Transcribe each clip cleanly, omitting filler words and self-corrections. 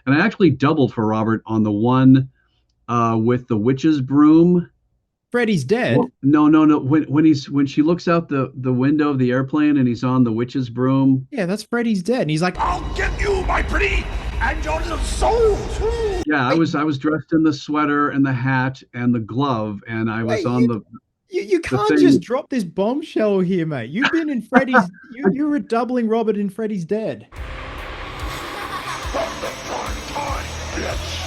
And I actually doubled for Robert on the one with the witch's broom. Freddy's Well, dead. no, no, no. When she looks out the window of the airplane and he's on the witch's broom. Yeah, that's Freddy's dead. And he's like, I'll get you, my pretty, and your little soul too. Yeah, I wait, was I was dressed in the sweater and the hat and the glove, and I was wait, on you the can't just thing. drop this bombshell here, mate. You've been in Freddy's. You were doubling Robert in Freddy's dead. From the prime time, bitch.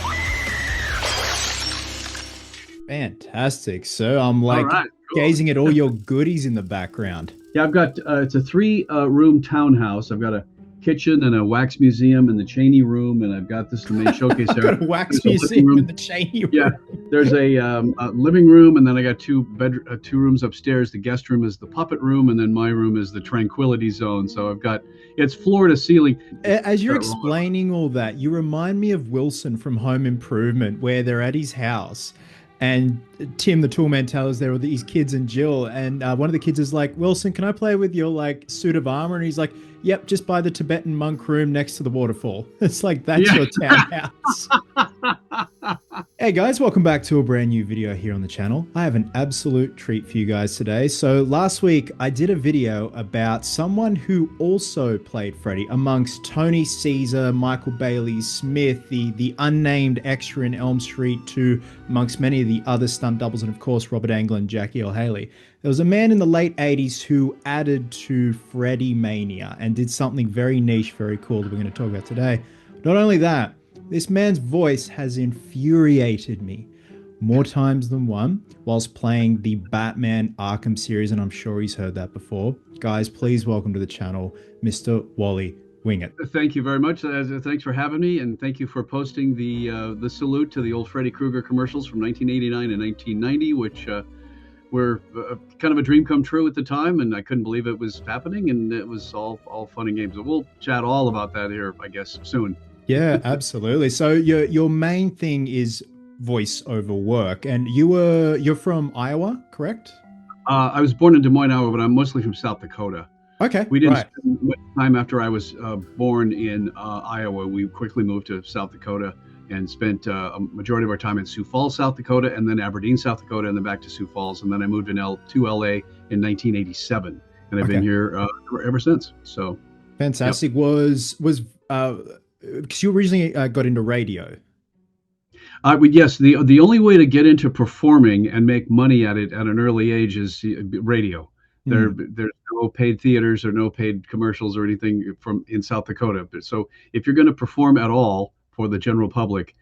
Fantastic. So I'm All like right, cool. gazing at all your goodies in the background. Yeah, I've got it's a three room townhouse. I've got a kitchen and a wax museum in the Cheney room, and I've got this the main showcase I've there. got a wax There's a living museum in room. the Cheney Yeah, room. there's a living room, and then I got two rooms upstairs. The guest room is the puppet room, and then my room is the tranquility zone. So I've got it's floor to ceiling. As you're Start rolling. explaining all that, you remind me of Wilson from Home Improvement, where they're at his house and Tim the Toolman tells there with his kids and Jill, and one of the kids is like, Wilson, can I play with your like suit of armor? And he's like, yep, just by the Tibetan monk room next to the waterfall. It's like, that's Yeah. your townhouse. Hey guys, welcome back to a brand new video here on the channel. I have an absolute treat for you guys today. So last week I did a video about someone who also played Freddy amongst Tony Caesar, Michael Bailey Smith, the unnamed extra in Elm Street 2, amongst many of the other stunt doubles, and of course Robert Englund and Jackie Earle Haley. There was a man in the late 80s who added to Freddy-Mania and did something very niche, very cool that we're going to talk about today. Not only that, this man's voice has infuriated me more times than one whilst playing the Batman Arkham series, and I'm sure he's heard that before. Guys, please welcome to the channel, Mr. Wally Wingert. Thank you very much. Thanks for having me, and thank you for posting the salute to the old Freddy Krueger commercials from 1989 and 1990, which were kind of a dream come true at the time, and I couldn't believe it was happening, and it was all fun and games. But we'll chat all about that here, I guess, soon. Yeah, absolutely. So your main thing is voice over work, and you're from Iowa, correct? I was born in Des Moines, Iowa, but I'm mostly from South Dakota. Okay, We didn't right. spend much time after I was born in Iowa. We quickly moved to South Dakota and spent a majority of our time in Sioux Falls, South Dakota, and then Aberdeen, South Dakota, and then back to Sioux Falls. And then I moved to LA in 1987, and I've been Okay, here ever since. So, yep. fantastic. Was because you originally got into radio. Yes, the only way to get into performing and make money at it at an early age is radio. Hmm. There's no paid theaters or no paid commercials or anything from in South Dakota. So if you're going to perform at all for the general public,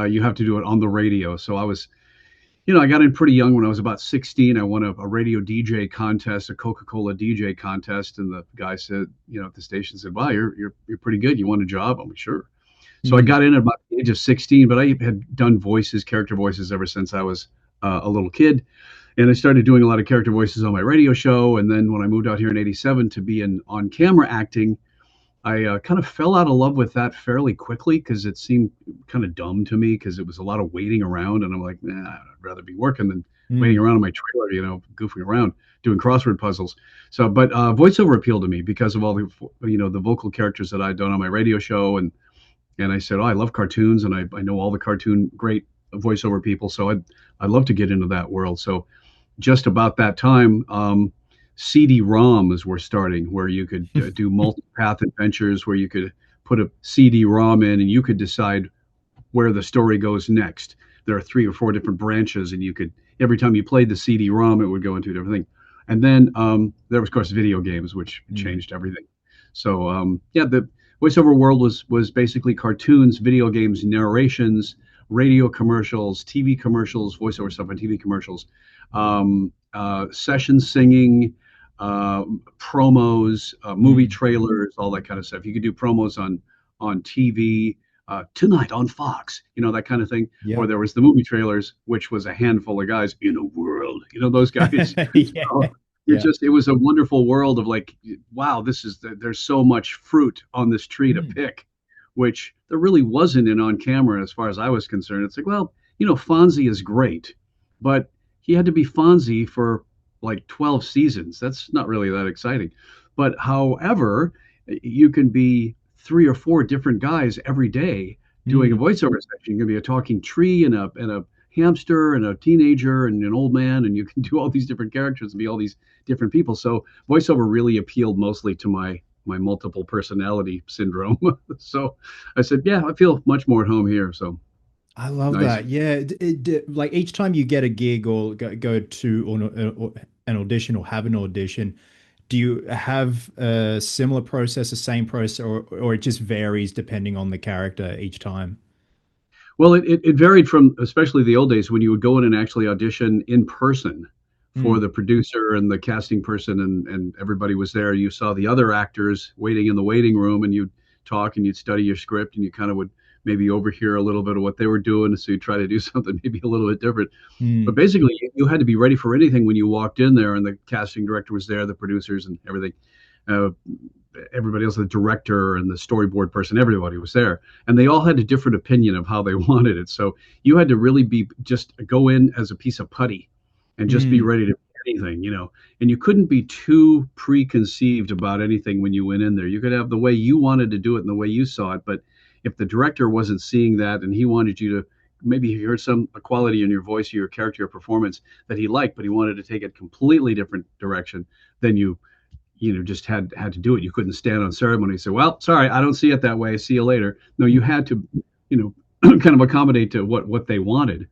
you have to do it on the radio. So I got in pretty young when I was about 16. I won a radio DJ contest, a Coca-Cola DJ contest, and the guy said, at the station said, "Wow, you're pretty good. You want a job?" I'm like, "Sure." So I Hmm. got in at about the age of 16, but I had done character voices ever since I was a little kid. And I started doing a lot of character voices on my radio show. And then when I moved out here in 87 to be in on camera acting, I kind of fell out of love with that fairly quickly because it seemed kind of dumb to me because it was a lot of waiting around. And I'm like, nah, I'd rather be working than waiting Hmm. around in my trailer, goofing around doing crossword puzzles. So, but voiceover appealed to me because of all the vocal characters that I'd done on my radio show, and I said, "Oh, I love cartoons, and I know all the cartoon great voiceover people, so I'd love to get into that world." So just about that time, CD-ROMs were starting, where you could do multi-path adventures, where you could put a CD-ROM in, and you could decide where the story goes next. There are 3 or 4 different branches, and you could every time you played the CD-ROM, it would go into a different thing. And then there was, of course, video games, which Hmm. changed everything. So yeah, the voiceover world was basically cartoons, video games, narrations, radio commercials, TV commercials, voiceover stuff on TV commercials, session singing, promos, movie Hmm. trailers, all that kind of stuff. You could do promos on TV. Tonight on Fox, that kind of thing. Or Yep. there was the movie trailers, which was a handful of guys in a world, those guys. Yeah. So Yeah. it was a wonderful world of like, wow, there's so much fruit on this tree to Hmm. pick, which there really wasn't in on camera as far as I was concerned. It's like, well, Fonzie is great, but he had to be Fonzie for like 12 seasons. That's not really that exciting. But however, you can be 3 or 4 different guys every day doing a Mm. voiceover section. You can be a talking tree and a hamster and a teenager and an old man, and you can do all these different characters and be all these different people. So voiceover really appealed mostly to my multiple personality syndrome. So I said, yeah, I feel much more at home here. So I love nice. that. Yeah, like each time you get a gig or go to or an audition or have an audition, do you have a similar process, the same process, or it just varies depending on the character each time? Well, it varied from especially the old days when you would go in and actually audition in person for Mm. the producer and the casting person, and everybody was there. You saw the other actors waiting in the waiting room, and you'd talk and you'd study your script, and you kind of would maybe overhear a little bit of what they were doing, so you try to do something maybe a little bit different. But Mm. basically, you had to be ready for anything when you walked in there, and the casting director was there, the producers and everything. Uh, Everybody else, the director and the storyboard person, everybody was there, and they all had a different opinion of how they wanted it. So you had to really be just go in as a piece of putty, and just be Mm. ready to be anything, And you couldn't be too preconceived about anything when you went in there. You could have the way you wanted to do it and the way you saw it, but if the director wasn't seeing that and he wanted you to maybe he heard some quality in your voice or your character or performance that he liked, but he wanted to take it completely different direction, then you just had to do it. You couldn't stand on ceremony and say, "Well, sorry, I don't see it that way. See you later." No, you had to, kind of accommodate to what they wanted.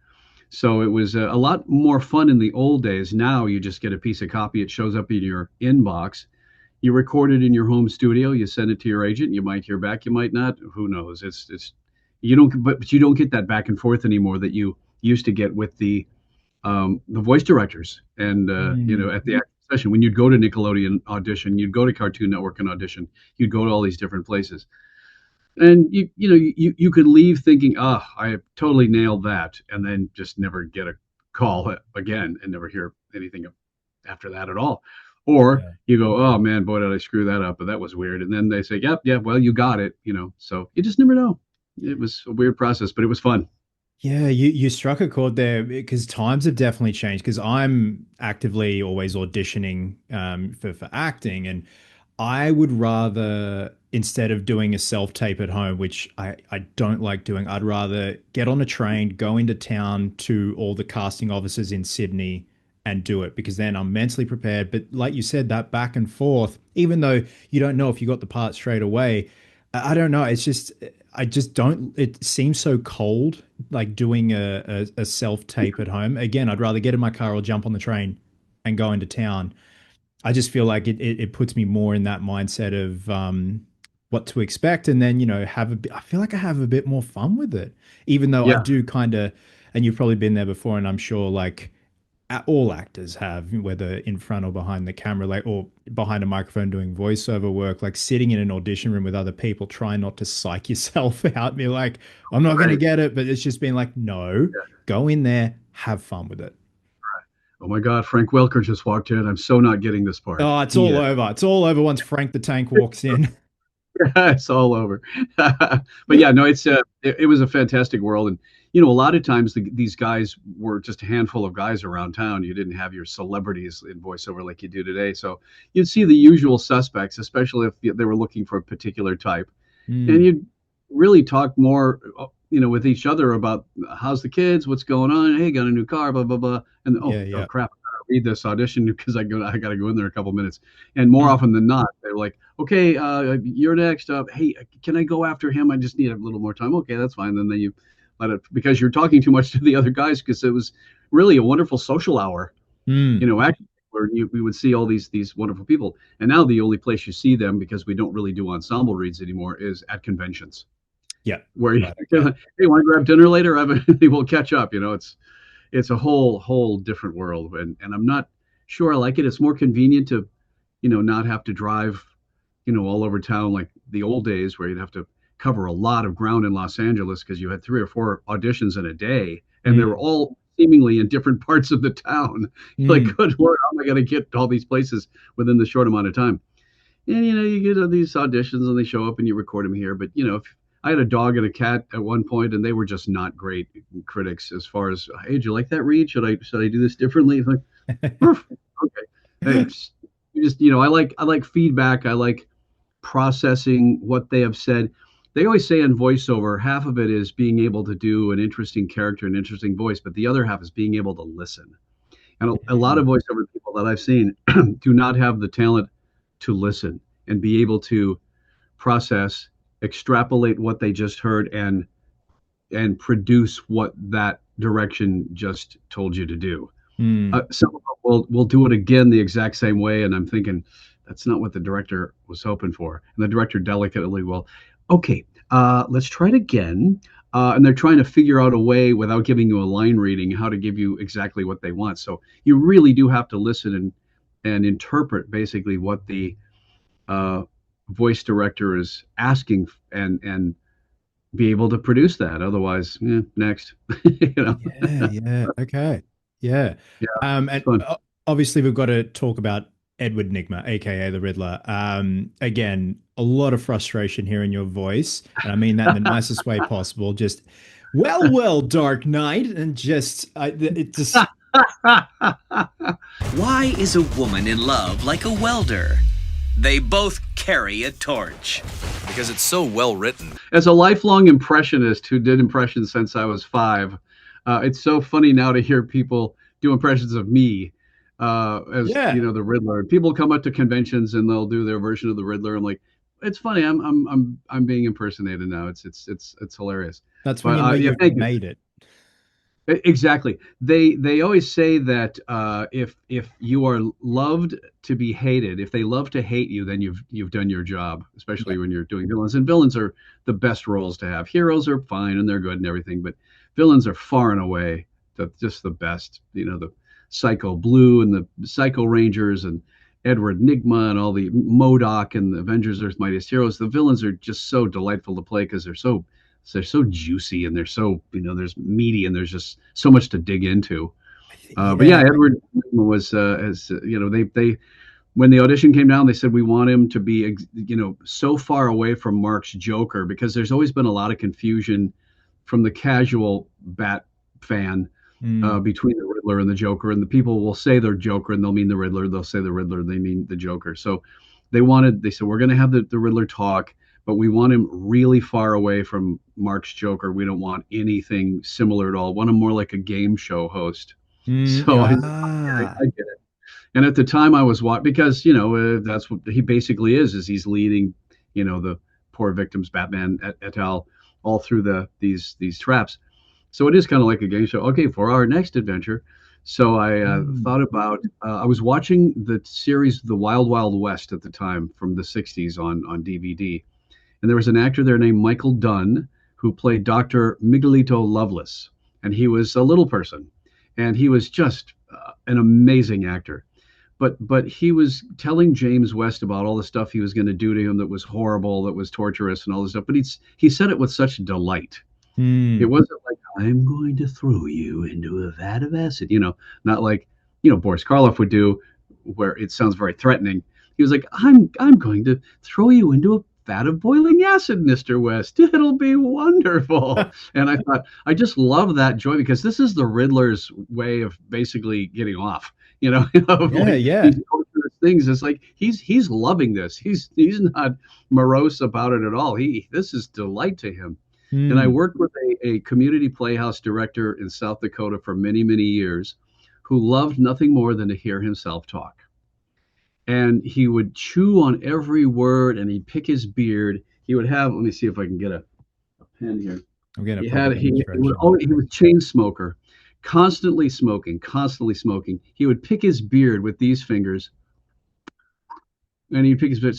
So it was a lot more fun in the old days. Now you just get a piece of copy. It shows up in your inbox. You record it in your home studio. You send it to your agent. You might hear back. You might not. Who knows? It's you don't, but you don't get that back and forth anymore that you used to get with the voice directors and Mm. at the acting session when you'd go to Nickelodeon audition, you'd go to Cartoon Network and audition, you'd go to all these different places, and you could leave thinking, oh, I have totally nailed that, and then just never get a call again and never hear anything after that at all. Or Yeah. you go, oh man, boy, did I screw that up, but that was weird, and then they say, yep, yeah, well, you got it, so you just never know. It was a weird process, but it was fun. Yeah, you struck a chord there because times have definitely changed. Because I'm actively always auditioning for acting, and I would rather, instead of doing a self tape at home, which I don't like doing, I'd rather get on a train, go into town to all the casting offices in Sydney and do it because then I'm mentally prepared. But like you said, that back and forth, even though you don't know if you got the part straight away, I don't know. It's just, I just don't, it seems so cold, like doing a self tape at home. Again, I'd rather get in my car or jump on the train and go into town. I just feel like it puts me more in that mindset of what to expect, and then have a bit. I feel like I have a bit more fun with it, even though I Yeah. do kind of. And you've probably been there before, and I'm sure like all actors have, whether in front or behind the camera, like or behind a microphone doing voiceover work, like sitting in an audition room with other people, try not to psych yourself out. Be like, I'm not going to Right. get it, but it's just being like, no, go in there, have fun with it. Oh my God, Frank Welker just walked in. I'm so not getting this part. Oh, it's all over. It's all over once Frank the Tank walks in. It's all over. But yeah, no, it was a fantastic world, and a lot of times these guys were just a handful of guys around town. You didn't have your celebrities in voiceover like you do today, so you'd see the usual suspects, especially if they were looking for a particular type, and Mm, you'd really talk more, with each other about how's the kids, what's going on, hey, got a new car, blah blah blah, and yeah, oh yeah. crap, I gotta read this audition because I got to go in there in a couple minutes, and more Mm, often than not, they're like, okay, you're next up. Hey, can I go after him? I just need a little more time. Okay, that's fine. Then you let it because you're talking too much to the other guys because it was really a wonderful social hour, mm, actually, where we would see all these wonderful people. And now the only place you see them because we don't really do ensemble reads anymore is at conventions yeah. where you Right. Okay. hey, want to grab dinner later? We'll catch up. It's a whole different world, and I'm not sure I like it. It's more convenient to not have to drive all over town like the old days where you'd have to cover a lot of ground in Los Angeles because you had 3 or 4 auditions in a day and they were Mm, all seemingly in different parts of the town. Like, mm, good Lord, how am I going to get to all these places within the short amount of time? And, you get these auditions and they show up and you record them here. But, if I had a dog and a cat at one point and they were just not great critics as far as, hey, did you like that read? Should I do this differently? Like, okay. Hey, I like feedback. I like processing what they have said. they always say in voiceover, half of it is being able to do an interesting character, an interesting voice, but the other half is being able to listen. And a lot of voiceover people that I've seen do not have the talent to listen and be able to process, extrapolate what they just heard, and produce what that direction just told you to do. Mm. Some of them will do it again the exact same way, and I'm thinking that's not what the director was hoping for. And the director delicately will, okay, let's try it again. And they're trying to figure out a way without giving you a line reading how to give you exactly what they want. So you really do have to listen and interpret basically what the uh, voice director is asking and be able to produce that. Otherwise, next, you know, Yeah, yeah. Okay. Yeah. yeah, it's And fun. obviously we've got to talk about Edward Nigma, aka the Riddler. Again, a lot of frustration here in your voice, and I mean that in the nicest way possible. Just, well, Dark Knight, and just, it just, Why is a woman in love like a welder? They both carry a torch. Because it's so well written. As a lifelong impressionist who did impressions since I was 5, it's so funny now to hear people do impressions of me as yeah. the Riddler. People come up to conventions and they'll do their version of the Riddler. I'm like, it's funny. I'm being impersonated now. It's hilarious. That's when But you know yeah, you've thank you. made it. Exactly. They always say that if you are loved to be hated, if they love to hate you, then you've done your job. Especially when you're doing villains, and villains are the best roles to have. Heroes are fine and they're good and everything, but villains are far and away just the best. The Psycho Blue and the Psycho Rangers and Edward Nigma and all the MODOK and the Avengers Earth's Mightiest Heroes. The villains are just so delightful to play because they're so juicy and they're so there's meaty and there's just so much to dig into. But yeah, Yeah. Edward was as they when the audition came down, they said we want him to be so far away from Mark's Joker because there's always been a lot of confusion from the casual Bat fan Mm. between the Riddler and the Joker, and the people will say they're Joker and they'll mean the Riddler. They'll say the Riddler, they mean the Joker. So they said we're going to have the Riddler talk, but we want him really far away from Mark's Joker. We don't want anything similar at all. Want him more like a game show host. Mm. So Ah. I get it. And at the time I was watching because that's what he basically is he's leading the poor victims Batman et al. All through these traps. So it is kind of like a game show. Okay, for our next adventure. So I thought about. I was watching the series The Wild Wild West at the time from the '60s on DVD, and there was an actor there named Michael Dunn who played Dr. Miguelito Loveless, and he was a little person, and he was just an amazing actor. But he was telling James West about all the stuff he was going to do to him that was horrible, that was torturous, and all this stuff. But he said it with such delight. It Mm. wasn't like I'm going to throw you into a vat of acid, not like Boris Karloff would do, where it sounds very threatening. He was like, I'm going to throw you into a vat of boiling acid, Mr. West. It'll be wonderful. And I thought, I just love that joy because this is the Riddler's way of basically getting off. Yeah, Like yeah. these torturous things. It's like he's loving this. He's not morose about it at all. This is delight to him. And I Mm. worked with a community playhouse director in South Dakota for many, many years who loved nothing more than to hear himself talk. And he would chew on every word and he'd pick his beard. He would have, let me see if I can get a pen here. I'm getting a He proper had, demonstration. he was a chain smoker, constantly smoking, constantly smoking. He would pick his beard with these fingers and he'd pick his beard.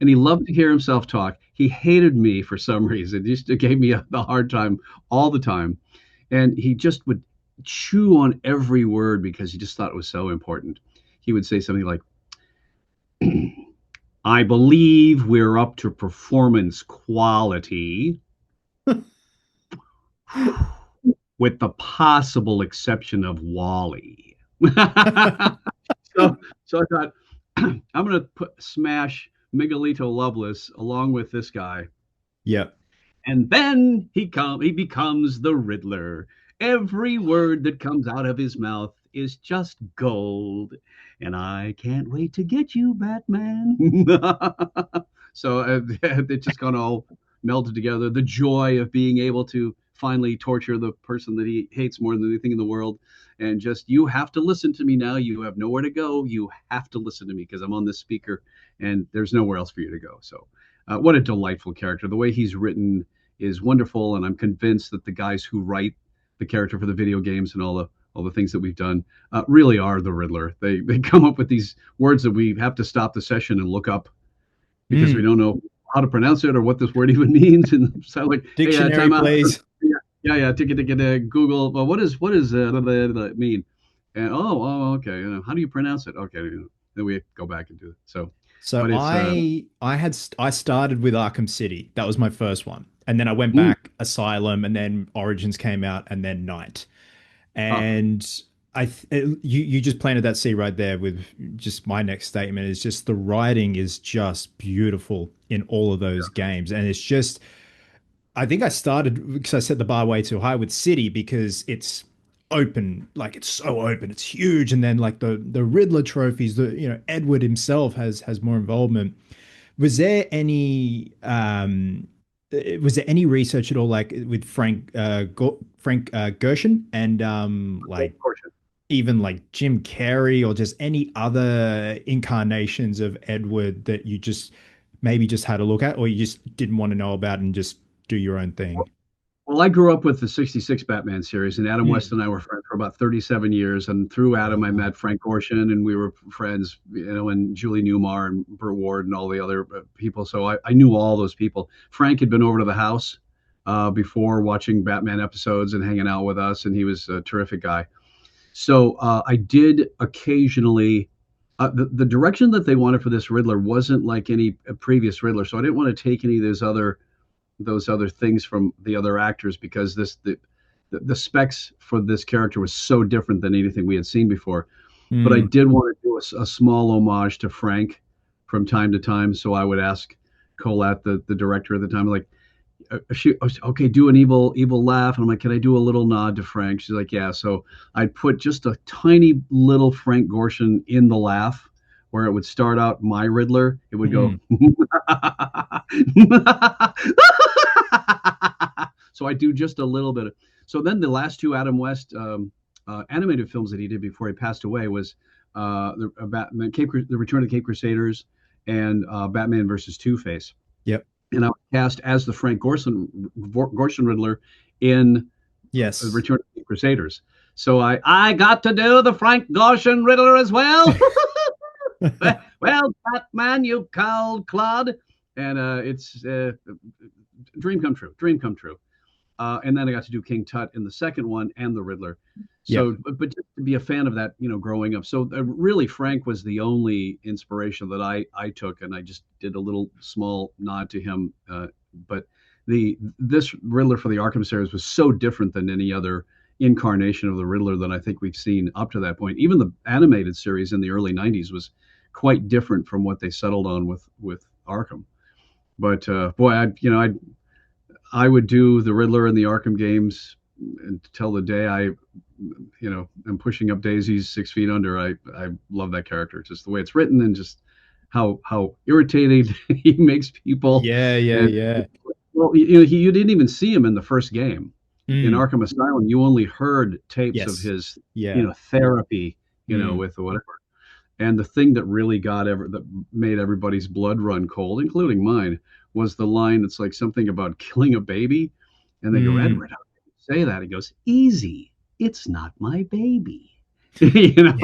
And he loved to hear himself talk. He hated me for some reason. He just gave me the hard time all the time. And he just would chew on every word because he just thought it was so important. He would say something like, I believe we're up to performance quality, with the possible exception of Wally. So I thought, I'm going to smash Miguelito Loveless along with this guy. Yep. And then he becomes the Riddler. Every word that comes out of his mouth is just gold. And I can't wait to get you, Batman. So it's just gone all melded together. The joy of being able to finally torture the person that he hates more than anything in the world, and just, you have to listen to me now. You have nowhere to go. You have to listen to me because I'm on this speaker, and there's nowhere else for you to go. So, what a delightful character. The way he's written is wonderful, and I'm convinced that the guys who write the character for the video games and all the things that we've done really are the Riddler. They come up with these words that we have to stop the session and look up because we don't know how to pronounce it or what this word even means. And so like, Dictionary, hey, time out. please. Yeah, ticket, Google. Well, what does mean? And okay. You know, how do you pronounce it? Okay, then we go back and do it. So, So but it's I started with Arkham City. That was my first one. And then I went back Asylum, and then Origins came out, and then Night. And you just planted that seed right there with just my next statement is just the writing is just beautiful in all of those games. And it's just, I think I started because I set the bar way too high with City because it's open, like it's so open, it's huge. And then like the Riddler trophies, Edward himself has more involvement. Was there any research at all, like with Frank Gershon and like even like Jim Carrey or just any other incarnations of Edward that you just maybe just had a look at or you just didn't want to know about and just do your own thing? Well, I grew up with the '66 Batman series, and Adam West and I were friends for about 37 years. And through Adam, I met Frank Gorshin, and we were friends, and Julie Newmar and Burt Ward and all the other people. So I knew all those people. Frank had been over to the house before watching Batman episodes and hanging out with us, and he was a terrific guy. So I did occasionally. The direction that they wanted for this Riddler wasn't like any previous Riddler, so I didn't want to take any of those other things from the other actors because the specs for this character was so different than anything we had seen before. But I did want to do a small homage to Frank from time to time. So I would ask Colette, the director at the time, like, okay, do an evil laugh. And I'm like, can I do a little nod to Frank? She's like, yeah. So I'd put just a tiny little Frank Gorshin in the laugh where it would start out my Riddler. It would go. So I do just a little bit. So then the last two Adam West animated films that he did before he passed away was the Return of the Cape Crusaders and Batman versus Two-Face. Yep. And I was cast as the Frank Gorshin Riddler in the Return of the Cape Crusaders. So I got to do the Frank Gorshin Riddler as well. Well, Batman, you cold clod. And it's dream come true. And then I got to do King Tut in the second one and the Riddler. So, but just to be a fan of that, growing up. So really, Frank was the only inspiration that I took, and I just did a little small nod to him. But this Riddler for the Arkham series was so different than any other incarnation of the Riddler that I think we've seen up to that point. Even the animated series in the early '90s was quite different from what they settled on with Arkham. But boy, I would do the Riddler in the Arkham games until the day I am pushing up daisies 6 feet under. I love that character, just the way it's written and just how irritating he makes people. Yeah. Well, you didn't even see him in the first game. In Arkham Asylum, you only heard tapes of his therapy, with whatever. And the thing that really that made everybody's blood run cold, including mine, was the line that's like something about killing a baby. And they go, Edward, how can you say that? He goes, easy. It's not my baby. Yeah.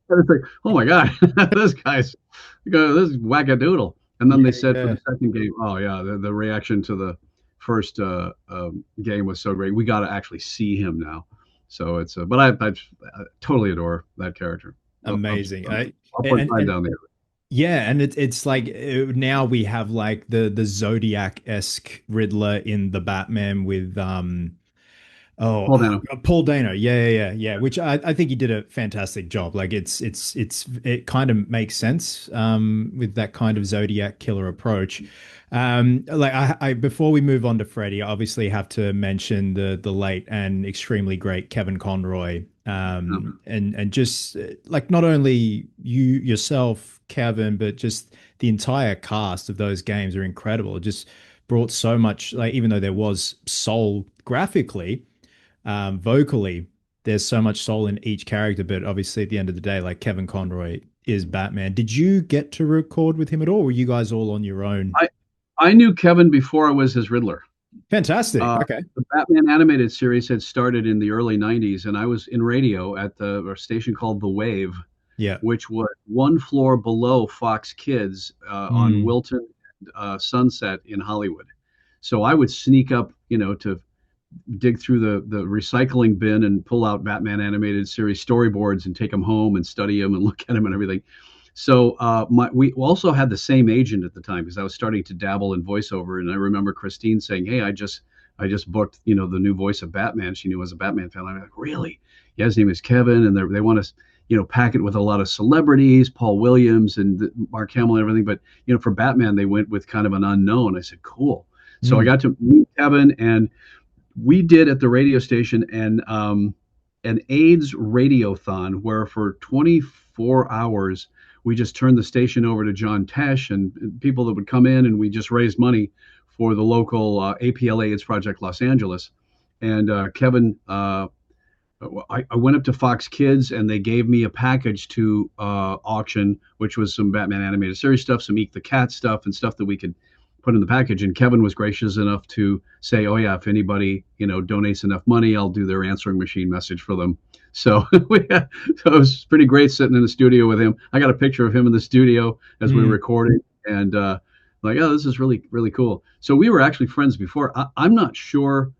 It's like, oh my God, this is wackadoodle. And then they said for the second game, oh yeah, the reaction to the first game was so great. We got to actually see him now. So it's, but I totally adore that character. Amazing. I'll put mine down there. Yeah, and it's like now we have like the Zodiac-esque Riddler in the Batman with Paul Dano. Yeah. Which I think he did a fantastic job. Like it kind of makes sense with that kind of Zodiac killer approach. Like I before we move on to Freddy, I obviously have to mention the late and extremely great Kevin Conroy. And just like not only you yourself, Kevin, but just the entire cast of those games are incredible. Just brought so much, like, even though there was soul graphically, vocally, there's so much soul in each character. But obviously, at the end of the day, like Kevin Conroy is Batman. Did you get to record with him at all? Were you guys all on your own? I knew Kevin before I was his Riddler. Fantastic. Okay. The Batman animated series had started in the early 90s, and I was in radio at a station called The Wave, Yeah. which was one floor below Fox Kids on Mm. Wilton Sunset in Hollywood. So I would sneak up, to dig through the recycling bin and pull out Batman animated series storyboards and take them home and study them and look at them and everything. So we also had the same agent at the time because I was starting to dabble in voiceover, and I remember Christine saying, "Hey, I just booked the new voice of Batman." She knew I was a Batman fan. I'm like, "Really? Yeah, his name is Kevin, and they want us." Pack it with a lot of celebrities, Paul Williams and Mark Hamill and everything. But, for Batman, they went with kind of an unknown. I said, cool. So I got to meet Kevin, and we did at the radio station an AIDS radiothon where for 24 hours, we just turned the station over to John Tesh and people that would come in, and we just raised money for the local APLA AIDS Project Los Angeles. And Kevin, I went up to Fox Kids and they gave me a package to auction, which was some Batman animated series stuff, some Eek the Cat stuff, and stuff that we could put in the package. And Kevin was gracious enough to say, "Oh yeah, if anybody donates enough money, I'll do their answering machine message for them." So so it was pretty great sitting in the studio with him. I got a picture of him in the studio as we were recording, and like, oh, this is really really cool. So we were actually friends before. I'm not sure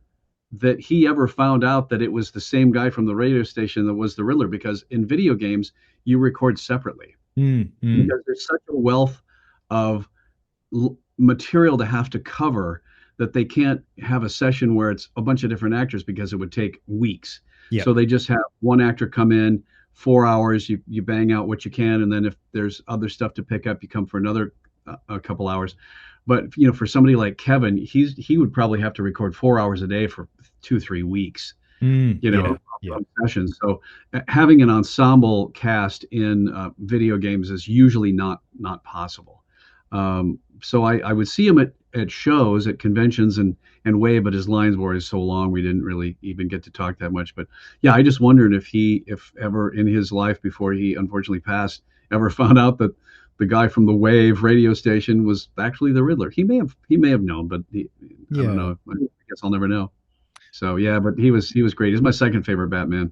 that he ever found out that it was the same guy from the radio station that was the Riddler, because in video games you record separately because there's such a wealth of material to have to cover that they can't have a session where it's a bunch of different actors because it would take weeks. Yeah. So they just have one actor come in 4 hours, you bang out what you can, and then if there's other stuff to pick up, you come for another a couple hours. But for somebody like Kevin, he would probably have to record 4 hours a day for 2-3 weeks, sessions. So having an ensemble cast in video games is usually not possible. So I would see him at shows, at conventions, and wave, but his lines were so long we didn't really even get to talk that much. But yeah, I just wondered if ever in his life before he unfortunately passed, ever found out that the guy from the Wave radio station was actually the Riddler. He may have known, but I don't know. I guess I'll never know. So yeah, but he was great. He's my second favorite Batman.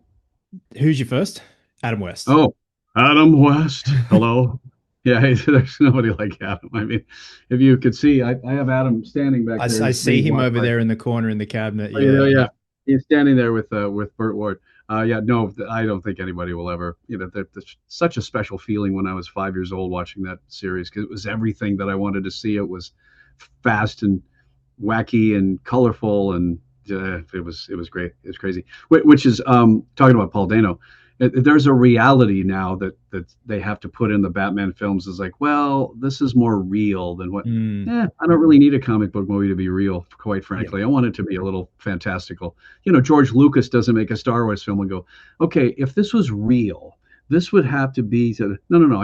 Who's your first? Adam West. Oh, Adam West. Hello. Yeah, there's nobody like Adam. I mean, if you could see, I have Adam standing back there. I see him over there in the corner in the cabinet. Yeah. He's standing there with Burt Ward. No, I don't think anybody will ever. There's such a special feeling when I was 5 years old watching that series because it was everything that I wanted to see. It was fast and wacky and colorful, and it was great. It was crazy. Which is talking about Paul Dano. There's a reality now that they have to put in the Batman films. Is like, well, this is more real than what. I don't really need a comic book movie to be real, quite frankly. I want it to be a little fantastical. George Lucas doesn't make a Star Wars film and go, okay, if this was real, this would have to be. No.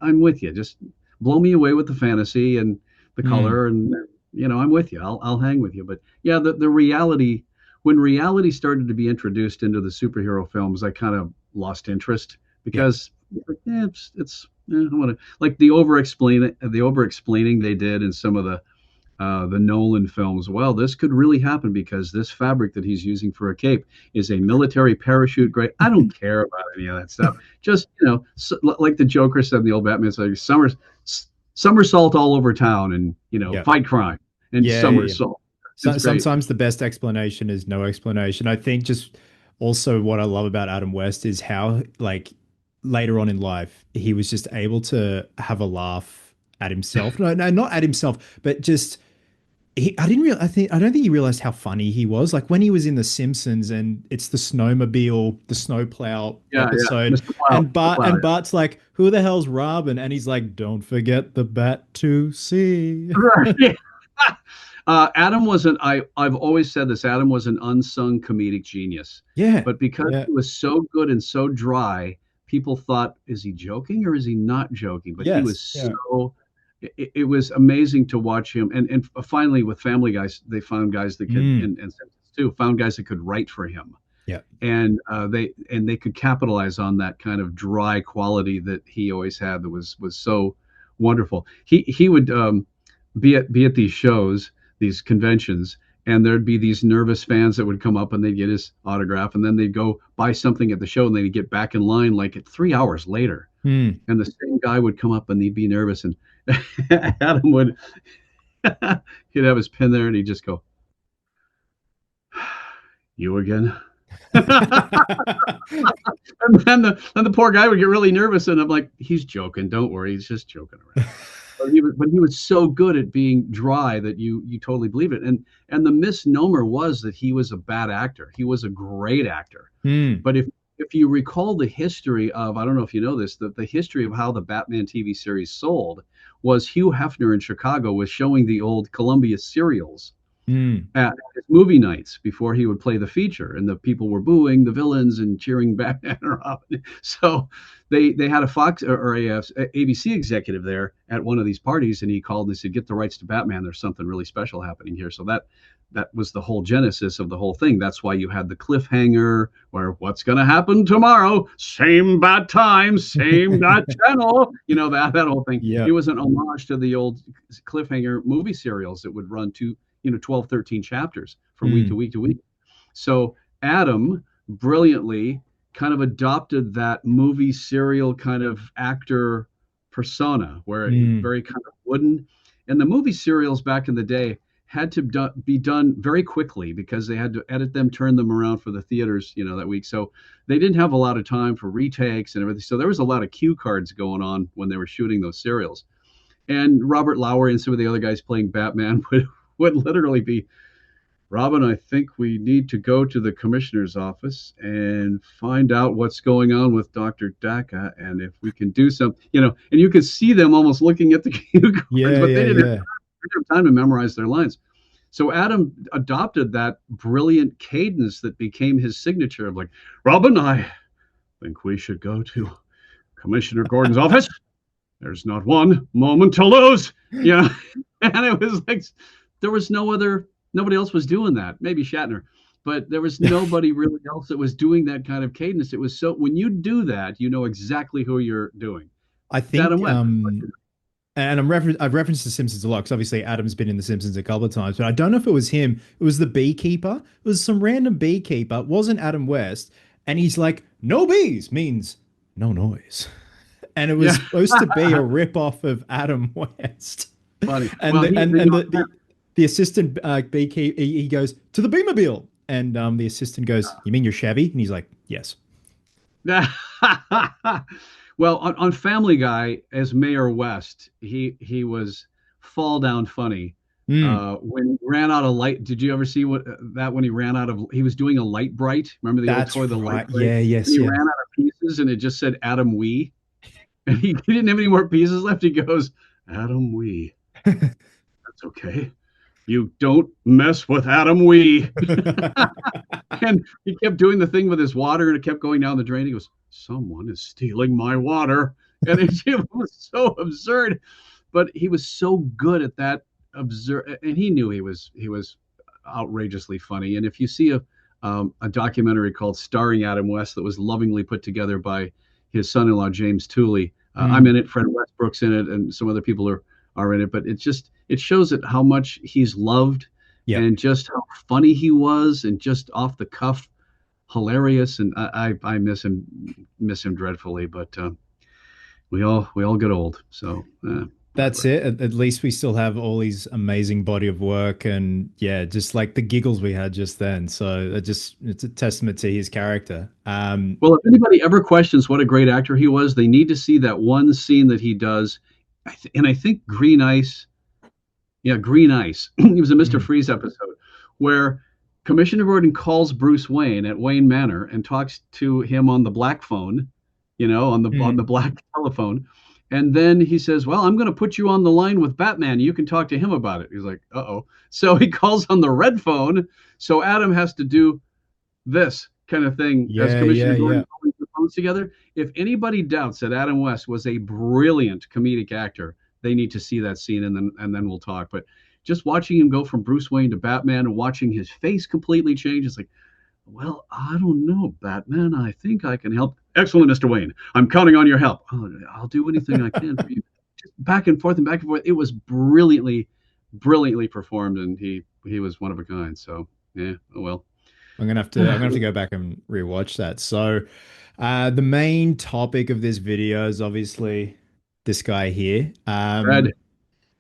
I'm with you. Just blow me away with the fantasy and the color, and I'm with you. I'll hang with you. But yeah, the reality. When reality started to be introduced into the superhero films, I kind of lost interest because it's I want to like the over-explaining they did in some of the Nolan films. Well, this could really happen because this fabric that he's using for a cape is a military parachute grade. I don't care about any of that stuff. Just like the Joker said in the old Batman, like somersault all over town and fight crime and somersault. Sometimes the best explanation is no explanation. I think just also what I love about Adam West is how, like, later on in life, he was just able to have a laugh at himself. No, not at himself, but just I don't think he realized how funny he was. Like when he was in The Simpsons and it's the snowmobile, the snowplow episode, and Bart's like, "Who the hell's Robin?" And he's like, "Don't forget the bat to see." Right. Adam wasn't. I've always said this. Adam was an unsung comedic genius. Yeah. But because he was so good and so dry, people thought, is he joking or is he not joking? But he was so it was amazing to watch him. And finally, with Family Guys, they found guys that could, and Simpsons too, found guys that could write for him. Yeah. And they could capitalize on that kind of dry quality that he always had, that was so wonderful. He would be at these shows, these conventions, and there'd be these nervous fans that would come up and they'd get his autograph, and then they'd go buy something at the show, and they'd get back in line like 3 hours later. And the same guy would come up and he'd be nervous, and Adam would he'd have his pen there and he'd just go, "You again?" And then the poor guy would get really nervous, and I'm like, "He's joking, don't worry, he's just joking around." But he was so good at being dry that you totally believe it. And the misnomer was that he was a bad actor. He was a great actor. But if you recall the history of, I don't know if you know this, the history of how the Batman TV series sold was Hugh Hefner in Chicago was showing the old Columbia serials at his movie nights before he would play the feature, and the people were booing the villains and cheering Batman and Robin. So they had a Fox or a ABC executive there at one of these parties, and he called and he said, "Get the rights to Batman. There's something really special happening here." So that was the whole genesis of the whole thing. That's why you had the cliffhanger where what's going to happen tomorrow? Same bat time, same bat channel. You know, that whole thing. Yeah. It was an homage to the old cliffhanger movie serials that would run to 12, 13 chapters from week to week to week. So Adam brilliantly kind of adopted that movie serial kind of actor persona, where very kind of wooden. And the movie serials back in the day had to be done very quickly because they had to edit them, turn them around for the theaters, that week. So they didn't have a lot of time for retakes and everything. So there was a lot of cue cards going on when they were shooting those serials. And Robert Lowery and some of the other guys playing Batman would literally be, "Robin, I think we need to go to the commissioner's office and find out what's going on with Dr. Daka, and if we can do something," and you could see them almost looking at the cue cards, but they didn't have time to memorize their lines. So Adam adopted that brilliant cadence that became his signature of like, "Robin, I think we should go to Commissioner Gordon's office. There's not one moment to lose." And it was like, there was nobody else was doing that. Maybe Shatner, but there was nobody really else that was doing that kind of cadence. It was so, when you do that, you know exactly who you're doing. I think, and I've referenced The Simpsons a lot because obviously Adam's been in The Simpsons a couple of times, but I don't know if it was him. It was the beekeeper. It was some random beekeeper. It wasn't Adam West. And he's like, "No bees means no noise." And it was supposed to be a rip-off of Adam West. Funny. And the assistant beekeeper, he goes, "To the Beamermobile." And the assistant goes, "You mean your Chevy?" And he's like, "Yes." Well, on Family Guy as Mayor West, he was fall down funny. When he ran out of light, did you ever see when he ran out of? He was doing a light bright. Remember the old toy, the light bright? Yeah, yes. And he ran out of pieces, and it just said Adam Wee, and he didn't have any more pieces left. He goes, "Adam Wee." That's okay. "You don't mess with Adam Wee." And he kept doing the thing with his water, and it kept going down the drain. He goes, "Someone is stealing my water." And it was so absurd, but he was so good at that absurd, and he knew he was outrageously funny. And if you see a documentary called Starring Adam West that was lovingly put together by his son-in-law James Tooley, I'm in it, Fred Westbrook's in it, and some other people are in it, but it shows it how much he's loved and just how funny he was, and just off the cuff hilarious. And I miss him dreadfully, but we all get old, so that's it. At least we still have all these amazing body of work, and just like the giggles we had just then. So it's a testament to his character. Well, if anybody ever questions what a great actor he was, they need to see that one scene that he does. And I think Green Ice. He was a Mr. Freeze episode where Commissioner Gordon calls Bruce Wayne at Wayne Manor and talks to him on the black phone, on the black telephone. And then he says, "Well, I'm going to put you on the line with Batman. You can talk to him about it." He's like, "Uh-oh." So he calls on the red phone. So Adam has to do this kind of thing as Commissioner Gordon calling the phones together. If anybody doubts that Adam West was a brilliant comedic actor, they need to see that scene, and then we'll talk. But just watching him go from Bruce Wayne to Batman and watching his face completely change, it's like, well, I don't know, Batman. I think I can help. Excellent, Mr. Wayne. I'm counting on your help. Oh, I'll do anything I can for you. Just back and forth and back and forth. It was brilliantly, brilliantly performed, and he was one of a kind. So yeah, oh well. I'm gonna have to go back and rewatch that. So, the main topic of this video is obviously this guy here. Fred.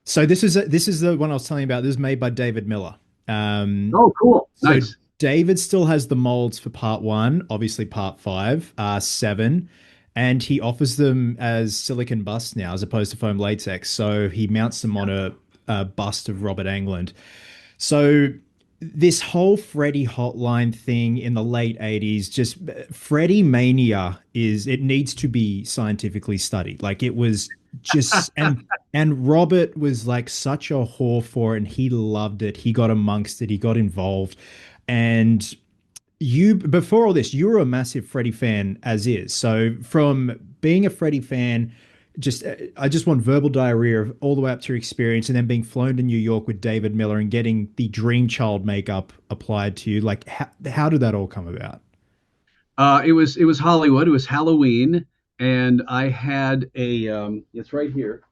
So this is the one I was telling you about. This is made by David Miller. Oh, cool. So Nice. David still has the molds for part 1, obviously part 5, 7, and he offers them as silicon busts now as opposed to foam latex. So he mounts them on a bust of Robert Englund. So this whole Freddy hotline thing in the late 80s, just Freddy-Mania it needs to be scientifically studied. Like, it was just, and Robert was like such a whore for it, and he loved it. He got amongst it. He got involved. And you, before all this, you were a massive Freddy fan as is. So from being a Freddy fan, I just want verbal diarrhea all the way up to your experience, and then being flown to New York with David Miller and getting the Dream Child makeup applied to you. Like, how did that all come about? It was Hollywood. It was Halloween, and I had it's right here.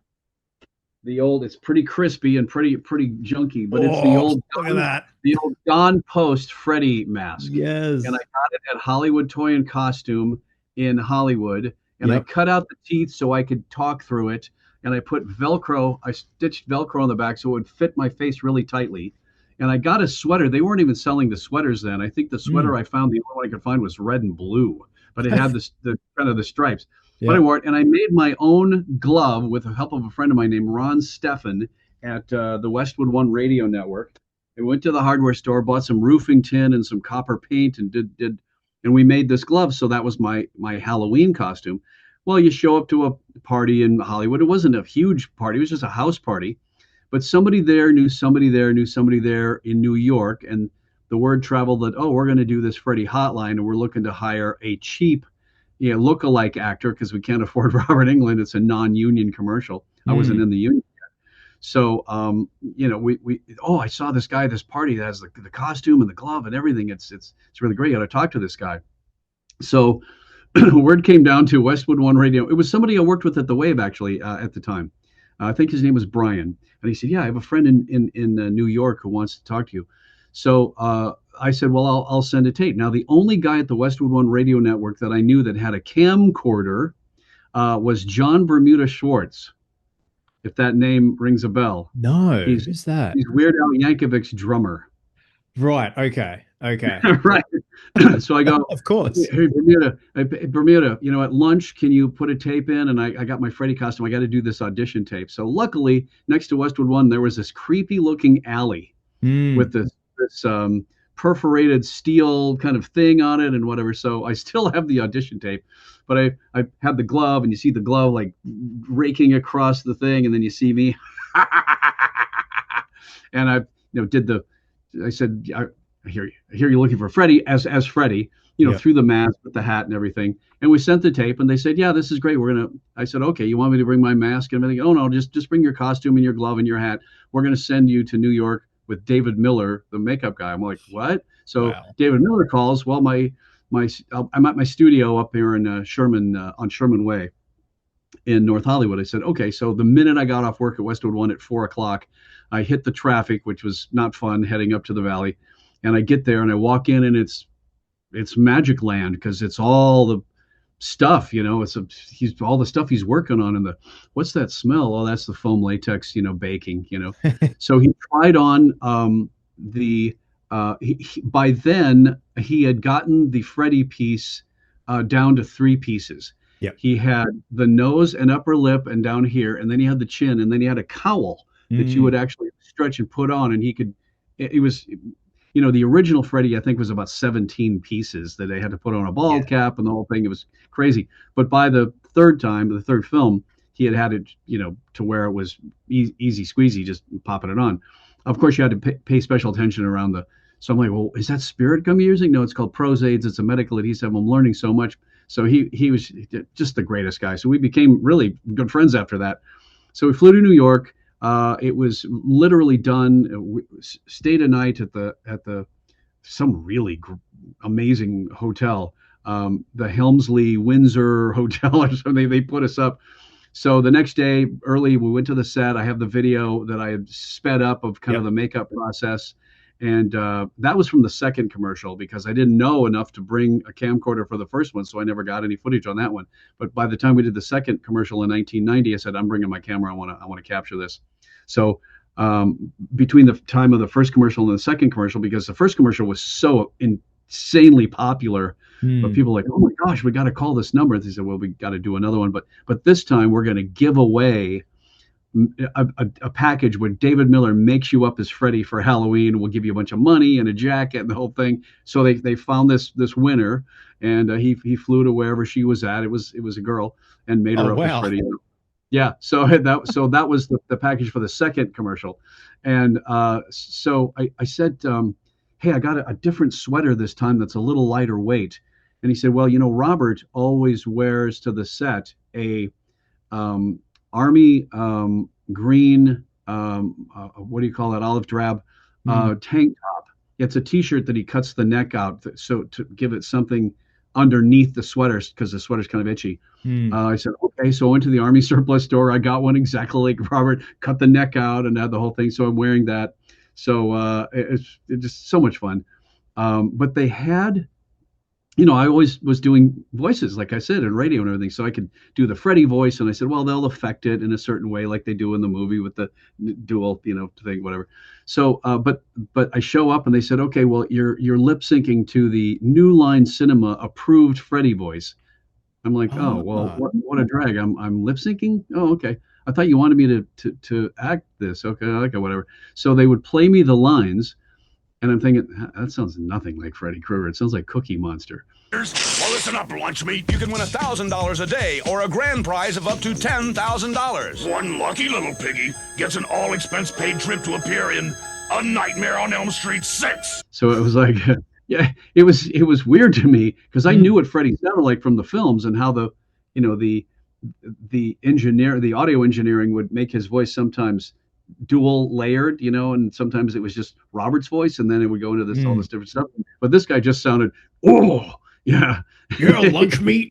It's pretty crispy and pretty junky, but it's look at that. The old Don Post Freddy mask. Yes. And I got it at Hollywood Toy and Costume in Hollywood, and I cut out the teeth so I could talk through it, and I put Velcro. I stitched Velcro on the back so it would fit my face really tightly. And I got a sweater. They weren't even selling the sweaters then. I think the sweater I found, the only one I could find was red and blue, but it had the kind of the stripes. Yeah. But I wore it, and I made my own glove with the help of a friend of mine named Ron Steffen at the Westwood One Radio Network. I went to the hardware store, bought some roofing tin and some copper paint, and and we made this glove. So that was my Halloween costume. Well, you show up to a party in Hollywood. It wasn't a huge party. It was just a house party. But somebody there knew somebody there knew somebody there in New York. And the word traveled that, oh, we're going to do this Freddy hotline, and we're looking to hire a cheap lookalike actor because we can't afford Robert Englund. It's a non-union commercial. I wasn't in the union yet. So, I saw this guy at this party that has the costume and the glove and everything. It's really great. You got to talk to this guy. So word came down to Westwood One Radio. It was somebody I worked with at the Wave, actually, at the time. I think his name was Brian. And he said, yeah, I have a friend in New York who wants to talk to you. So I said, well, I'll send a tape. Now, the only guy at the Westwood One Radio Network that I knew that had a camcorder was John Bermuda Schwartz, if that name rings a bell. No, who's that? He's Weird Al Yankovic's drummer. Right. Okay. Right. So I go, of course. Hey, Bermuda, at lunch, can you put a tape in? And I got my Freddy costume. I got to do this audition tape. So luckily, next to Westwood One, there was this creepy looking alley with this perforated steel kind of thing on it and whatever. So I still have the audition tape, but I had the glove, and you see the glove like raking across the thing, and then you see me. And I said, I hear you looking for Freddy as Freddy, through the mask with the hat and everything. And we sent the tape, and they said, yeah, this is great. I said, okay, you want me to bring my mask and everything? Oh no, just bring your costume and your glove and your hat. We're going to send you to New York with David Miller, the makeup guy. I'm like, what? So wow. David Miller calls. Well, I'm at my studio up here in Sherman, on Sherman Way in North Hollywood. I said, okay. So the minute I got off work at Westwood One at 4:00, I hit the traffic, which was not fun, heading up to the valley. And I get there and I walk in, and it's magic land, because it's all the stuff, he's all the stuff he's working on. And what's that smell? Oh, that's the foam latex, baking, So he tried on by then he had gotten the Freddy piece down to 3 pieces. Yep. He had the nose and upper lip and down here, and then he had the chin, and then he had a cowl that you would actually stretch and put on, and it was the original Freddy, I think, was about 17 pieces that they had to put on a bald cap and the whole thing. It was crazy. But by the third film, he had it, to where it was easy squeezy, just popping it on. Of course, you had to pay special attention around so I'm like, well, is that spirit gum you're using? No, it's called Prosades. It's a medical adhesive. I'm learning so much. So he was just the greatest guy. So we became really good friends after that. So we flew to New York. It was literally done. We stayed a night at the some really amazing hotel, the Helmsley Windsor Hotel or something. They put us up. So the next day, early, we went to the set. I have the video that I had sped up of kind of the makeup process. And that was from the second commercial because I didn't know enough to bring a camcorder for the first one, so I never got any footage on that one. But by the time we did the second commercial in 1990, I said, I'm bringing my camera. I want to capture this. So between the time of the first commercial and the second commercial, because the first commercial was so insanely popular, but people were like, oh my gosh, we got to call this number. They said, well, we got to do another one. But this time we're going to give away a package where David Miller makes you up as Freddy for Halloween. We'll give you a bunch of money and a jacket and the whole thing. So they found this winner, and he flew to wherever she was at. It was a girl, and made her up as Freddy. Yeah. So that was the package for the second commercial, and so I said, hey, I got a different sweater this time that's a little lighter weight, and he said, well, Robert always wears to the set a army green, what do you call it, olive drab tank top. It's a t-shirt that he cuts the neck out so to give it something underneath the sweater because the sweater's kind of itchy. I said, okay. So I went to the army surplus store. I got one exactly like Robert, cut the neck out and had the whole thing. So I'm wearing that. So it's just so much fun. But they had, I always was doing voices, like I said, in radio and everything. So I could do the Freddy voice. And I said, well, they'll affect it in a certain way, like they do in the movie with the dual, thing, whatever. So, but I show up and they said, okay, well, you're lip syncing to the New Line Cinema approved Freddy voice. I'm like, oh, well, what a drag. I'm lip syncing. Oh, okay. I thought you wanted me to act this. Okay, whatever. So they would play me the lines. And I'm thinking, that sounds nothing like Freddy Krueger. It sounds like Cookie Monster. Well, listen up, lunch meat. You can win $1,000 a day or a grand prize of up to $10,000. One lucky little piggy gets an all-expense-paid trip to appear in A Nightmare on Elm Street 6. So it was like, yeah, it was weird to me because I knew what Freddy sounded like from the films and how the audio engineering would make his voice sometimes dual layered, and sometimes it was just Robert's voice and then it would go into this all this different stuff. But this guy just sounded, oh yeah, lunch meat.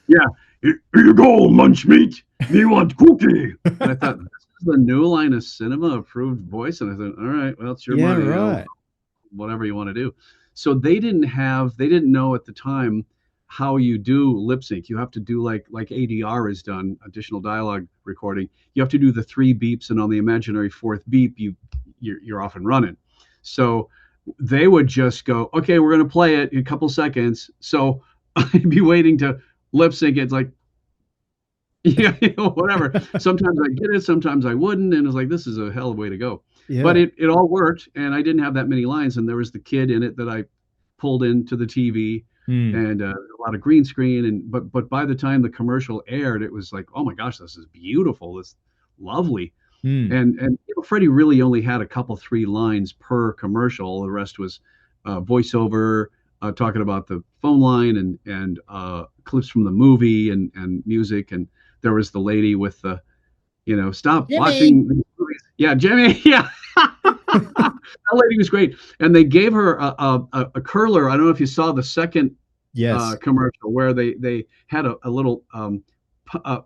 Yeah, here you go, lunch meat. You want cookie? And I thought, this is the New Line of Cinema approved voice, and I thought, all right, well, it's your money, right. Whatever you want to do. So they didn't know at the time how you do lip sync. You have to do like ADR is done, additional dialogue recording. You have to do the 3 beeps, and on the imaginary 4th beep, you're off and running. So they would just go, okay, we're going to play it in a couple seconds. So I'd be waiting to lip sync it. It's like, yeah, whatever. Sometimes I get it, sometimes I wouldn't. And it's like, this is a hell of a way to go. Yeah. But it all worked. And I didn't have that many lines. And there was the kid in it that I pulled into the TV. And a lot of green screen, but by the time the commercial aired, it was like, oh my gosh, this is beautiful, this lovely. And Freddy really only had a couple 3 lines per commercial. The rest was voiceover, talking about the phone line and clips from the movie and music. And there was the lady with the, stop Jimmy. Watching the movies. Yeah, Jimmy. Yeah. That lady was great. And they gave her a curler. I don't know if you saw the second commercial where they had a little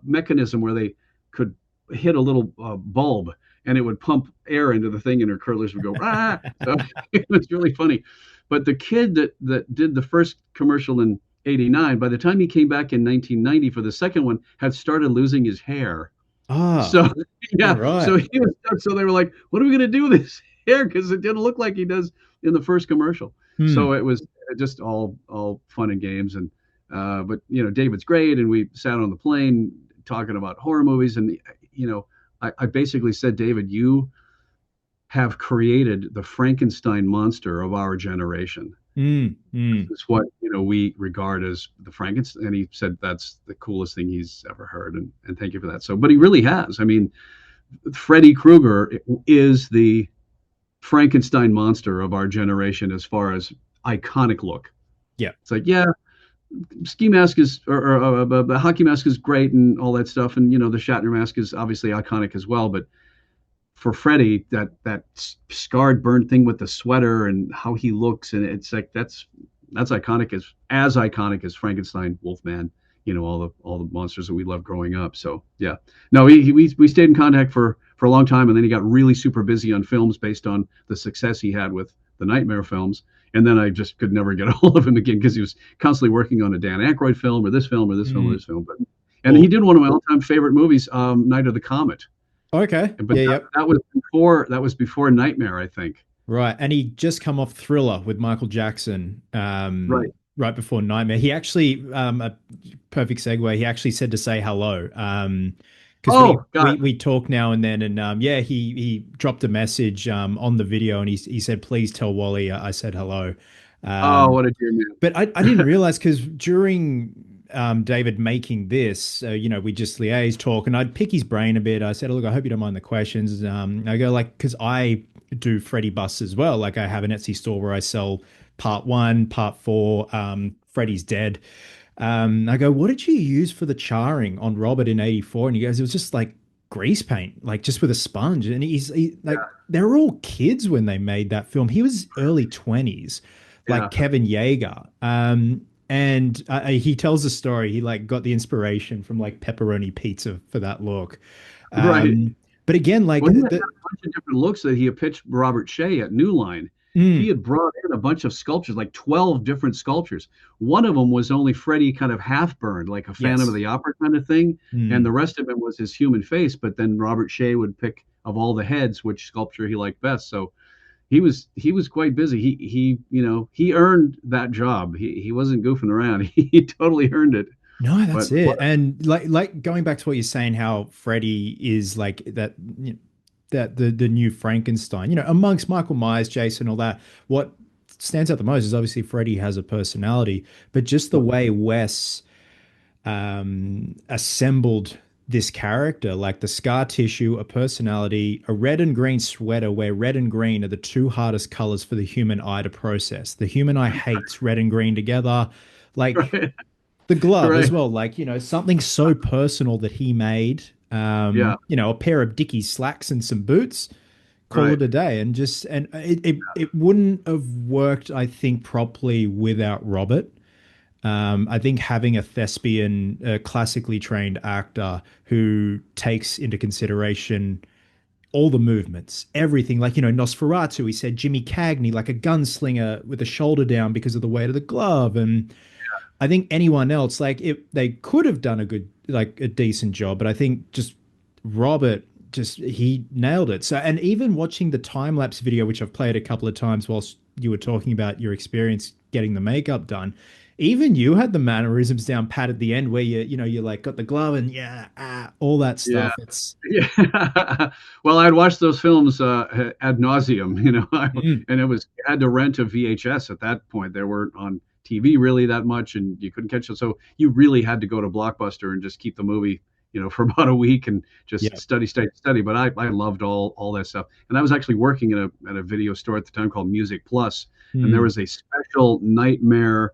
mechanism where they could hit a little bulb and it would pump air into the thing and her curlers would go, ah. So it was really funny. But the kid that did the first commercial in 89, by the time he came back in 1990 for the second one, had started losing his hair. So yeah, right. So they were like, what are we going to do with this hair? Because it didn't look like he does in the first commercial. So it was just all fun and games. And but David's great, and we sat on the plane talking about horror movies, and I basically said, David, you have created the Frankenstein monster of our generation. It's what we regard as the Frankenstein, and he said that's the coolest thing he's ever heard, and thank you for that. So, but he really has. I mean, Freddy Krueger is the Frankenstein monster of our generation as far as iconic look. Yeah, it's like, yeah, ski mask is, or the hockey mask is great and all that stuff, and the Shatner mask is obviously iconic as well. But for Freddy, that scarred, burned thing with the sweater and how he looks, and it's like that's iconic, as iconic as Frankenstein, Wolfman, all the monsters that we loved growing up. So yeah, no, we stayed in contact for a long time, and then he got really super busy on films based on the success he had with the Nightmare films. And then I just could never get a hold of him again because he was constantly working on a Dan Aykroyd film or this film or this film or this film. And he did one of my all-time favorite movies, Night of the Comet. Okay. But Yeah. that was before Nightmare, I think. Right. And he just come off Thriller with Michael Jackson. Right before Nightmare. He actually, a perfect segue. He actually said to say hello. Because we talk now and then, and he dropped a message on the video, and he said, "Please tell Wally I said hello." What a dear man! But I didn't realize, because during David making this, we just liaise, talk, and I'd pick his brain a bit. I said, "Look, I hope you don't mind the questions." I go, like, because I do Freddy busts as well. Like, I have an Etsy store where I sell part 1, part 4, Freddy's Dead. I go, what did you use for the charring on Robert in '84? And he goes, it was just like grease paint, like just with a sponge. And they were all kids when they made that film. He was early 20s, like Kevin Yeager. And he tells the story. He like got the inspiration from like pepperoni pizza for that look. Right. But again, like, he had a bunch of different looks that he had pitched Robert Shea at New Line. He had brought in a bunch of sculptures, like 12 different sculptures. One of them was only Freddy kind of half burned, like a Phantom of the Opera kind of thing. And the rest of it was his human face. But then Robert Shea would pick, of all the heads, which sculpture he liked best. So he was quite busy. He earned that job. He wasn't goofing around. He totally earned it. No, that's it. And like going back to what you're saying, how Freddy is like that, that the new Frankenstein, amongst Michael Myers, Jason, all that, what stands out the most is obviously Freddy has a personality, but just the way Wes assembled this character, like the scar tissue, a personality, a red and green sweater, where red and green are the two hardest colors for the human eye to process. The human eye hates red and green together. Like the glove as well, like, something so personal that he made. A pair of Dickies slacks and some boots, call it a day. And it wouldn't have worked, I think, properly without Robert. I think having a thespian, classically trained actor who takes into consideration all the movements, everything, like, Nosferatu, he said Jimmy Cagney, like a gunslinger with a shoulder down because of the weight of the glove. And I think anyone else, like, if they could have done a decent job, but I think just Robert, he nailed it. So, and even watching the time lapse video, which I've played a couple of times whilst you were talking about your experience getting the makeup done, even you had the mannerisms down pat at the end where you like got the glove and all that stuff. Well, I'd watched those films ad nauseum, and I had to rent a VHS at that point. They weren't on TV really that much, and you couldn't catch it. So you really had to go to Blockbuster and just keep the movie, for about a week and just study. But I loved all that stuff. And I was actually working at a video store at the time called Music Plus, and there was a special Nightmare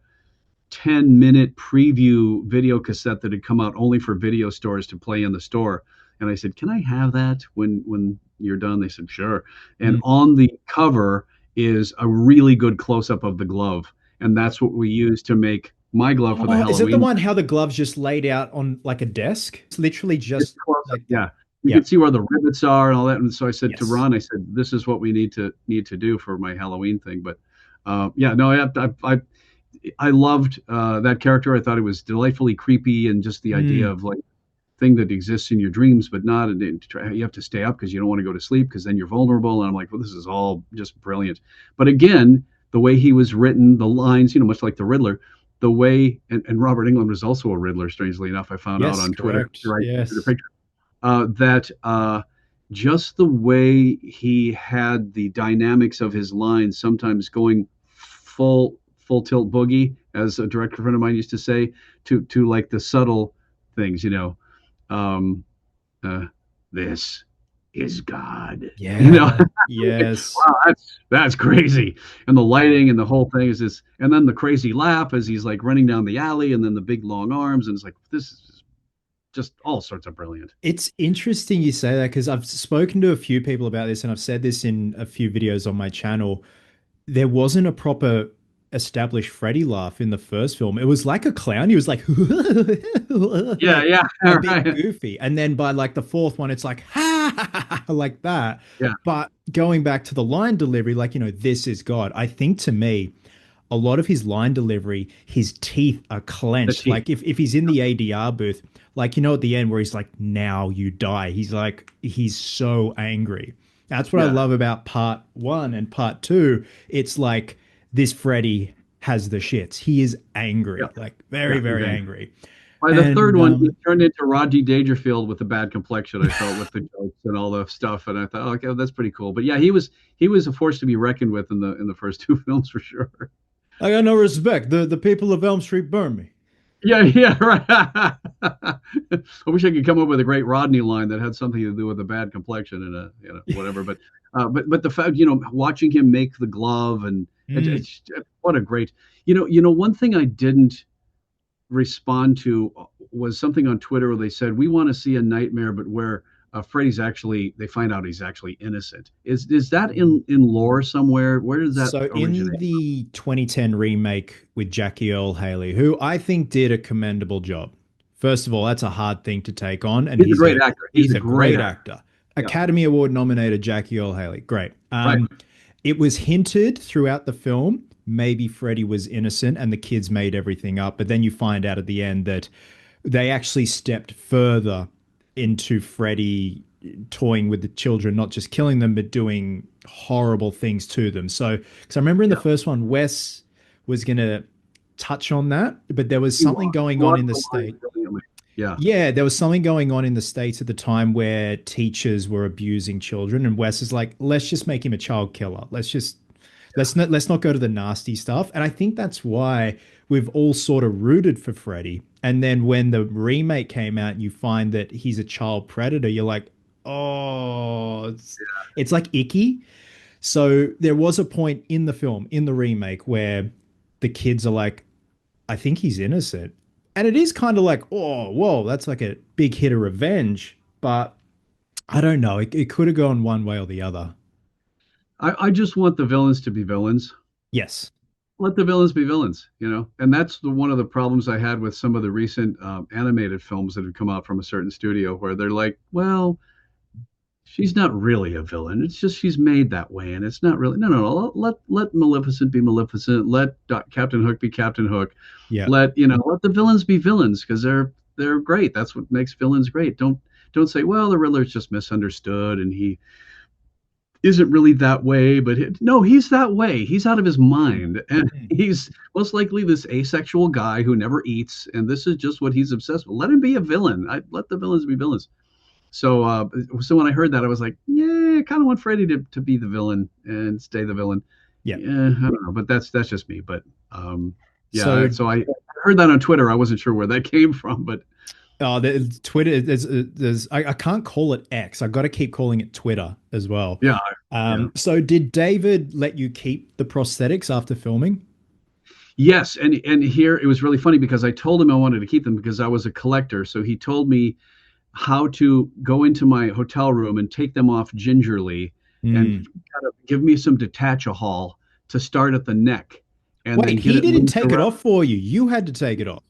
10-minute preview video cassette that had come out only for video stores to play in the store. And I said, can I have that when you're done? They said, sure. And on the cover is a really good close-up of the glove. And that's what we used to make my glove for the Halloween. Is it the one how the glove's just laid out on like a desk? It's literally just you can see where the rivets are and all that. And so I said to Ron, I said, this is what we need to do for my Halloween thing. But I loved that character. I thought it was delightfully creepy, and just the idea of like thing that exists in your dreams, but not, and you have to stay up because you don't want to go to sleep because then you're vulnerable. And I'm like, well, this is all just brilliant. But again, the way he was written, the lines, much like the Riddler, the way, and Robert Englund was also a Riddler, strangely enough, I found out on Twitter. That just the way he had the dynamics of his lines, sometimes going full tilt boogie, as a director friend of mine used to say, to like the subtle things, this is God. You know, Yeah. Yes. wow, that's crazy. And the lighting and the whole thing is this, and then the crazy laugh as he's like running down the alley, and then the big long arms, and it's like this is just all sorts of brilliant. It's interesting you say that because I've spoken to a few people about this and I've said this in a few videos on my channel. There wasn't a proper established Freddy laugh in the first film. It was like a clown. He was like, Yeah, like yeah, a bit right. goofy. And then by like the fourth one, it's like, ha, ha, ha, ha, like that. Yeah, But going back to the line delivery, like, this is God. I think to me, a lot of his line delivery, his teeth are the clenched. teeth. Like if he's in the ADR booth, like at the end where he's like, now you die. He's so angry. That's what I Yeah, love about part one and part two. It's like this Freddy has the shits. He is yeah, angry, like very, yeah. He's very angry. angry. By the third And one, he turned into Rodney Dangerfield with the bad complexion. I felt with the jokes and all the stuff, and I thought, oh, okay, well, that's pretty cool. But yeah, he was a force to be reckoned with in the first two films for sure. I got no respect. The people of Elm Street burn me. Yeah, yeah, right. I wish I could come up with a great Rodney line that had something to do with a bad complexion and whatever. But the fact, watching him make the glove and Mm. what a great, one thing I didn't respond to was something on Twitter where they said we want to see a nightmare, but where Freddy's actually they find out he's actually innocent. Is that in lore somewhere? Where does that So in originate? the 2010 remake with Jackie Earl Haley, who I think did a commendable job. First of all, that's a hard thing to take on, and He's a great actor. He's he's a a great great actor. actor. Yeah, Academy Award nominated Jackie Earl Haley, great. right. It was hinted throughout the film maybe Freddy was innocent and the kids made everything up, but then you find out at the end that they actually stepped further into Freddy toying with the children, not just killing them, but doing horrible things to them. So, because I remember in the Yeah, first one, Wes was going to touch on that, but there was he something going on in walked the the line state. brilliantly. Yeah, Yeah, there was something going on in the States at the time where teachers were abusing children, and Wes is like, let's just make him a child killer. Let's not go to the nasty stuff. And I think that's why we've all sort of rooted for Freddy. And then when the remake came out and you find that he's a child predator, you're like, oh, it's like icky. So there was a point in the film, in the remake, where the kids are like, I think he's innocent. And it is kind of like, oh, whoa, that's like a big hit of revenge. But I don't know. It could have gone one way or the other. I just want the villains to be villains. Yes. Let the villains be villains. And that's one of the problems I had with some of the recent animated films that have come out from a certain studio where they're like, well, she's not really a villain. It's just she's made that way, and it's not really. No, no, no. Let Maleficent be Maleficent. Let Captain Hook be Captain Hook. Yeah. Let the villains be villains because they're great. That's what makes villains great. Don't say, well, the Riddler's just misunderstood and he isn't really that way, but no, he's that way. He's out of his mind, and he's most likely this asexual guy who never eats, and this is just what he's obsessed with. Let him be a villain. Let the villains be villains. So when I heard that, I was like, yeah, I kind of want Freddy to be the villain and stay the villain. Yeah. Yeah, I don't know, but that's just me. But yeah, So, so I heard that on Twitter. I wasn't sure where that came from, but the Twitter, I can't call it X. I got to keep calling it Twitter as well. yeah, yeah. So did David let you keep the prosthetics after filming? Yes, and here it was really funny because I told him I wanted to keep them because I was a collector. So he told me how to go into my hotel room and take them off gingerly and Mm. kind of give me some detach-a-haul to start at the neck and then Wait, get he it didn't looped take it around. off for you. You had to take it off.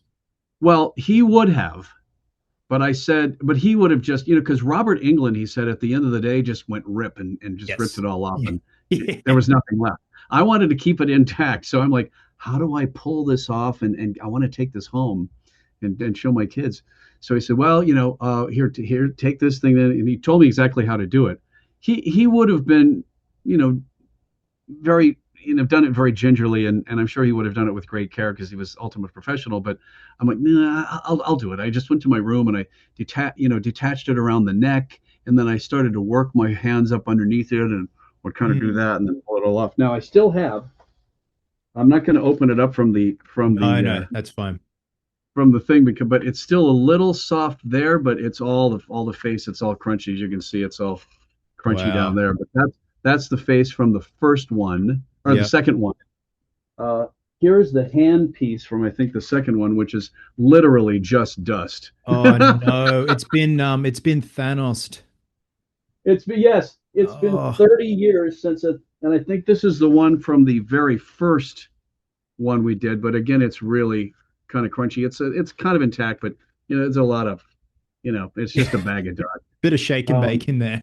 Well, he would have, but I said, but he would have just, because Robert England, he said at the end of the day, just went rip and just ripped Yes. it all off and Yeah. there was nothing left. I wanted to keep it intact. So I'm like, how do I pull this off? And I want to take this home and show my kids. So he said, well, here, take this thing. And he told me exactly how to do it. He would have been, you know, very, done it very gingerly. And I'm sure he would have done it with great care because he was ultimate professional. But I'm like, nah, I'll do it. I just went to my room and I detached it around the neck. And then I started to work my hands up underneath it and would kind of do Mm. that and then pull it all off. Now I still have, I'm not going to open it up No, no, that's fine. from the thing but it's still a little soft there, but it's all the face. It's all crunchy. As you can see, it's all. crunchy down Wow. there. But that's the face from the first one or the Yeah. second one. Uh, Here's the hand piece from I think the second one, which is literally just dust. Oh no, it's been Thanos. It's been Oh 30 years since it, and I think this is the one from the very first one we did. But again, it's really kind of crunchy. It's kind of intact, but there's a lot of, it's just a bag of dust. bit of shake and Um, bake in there.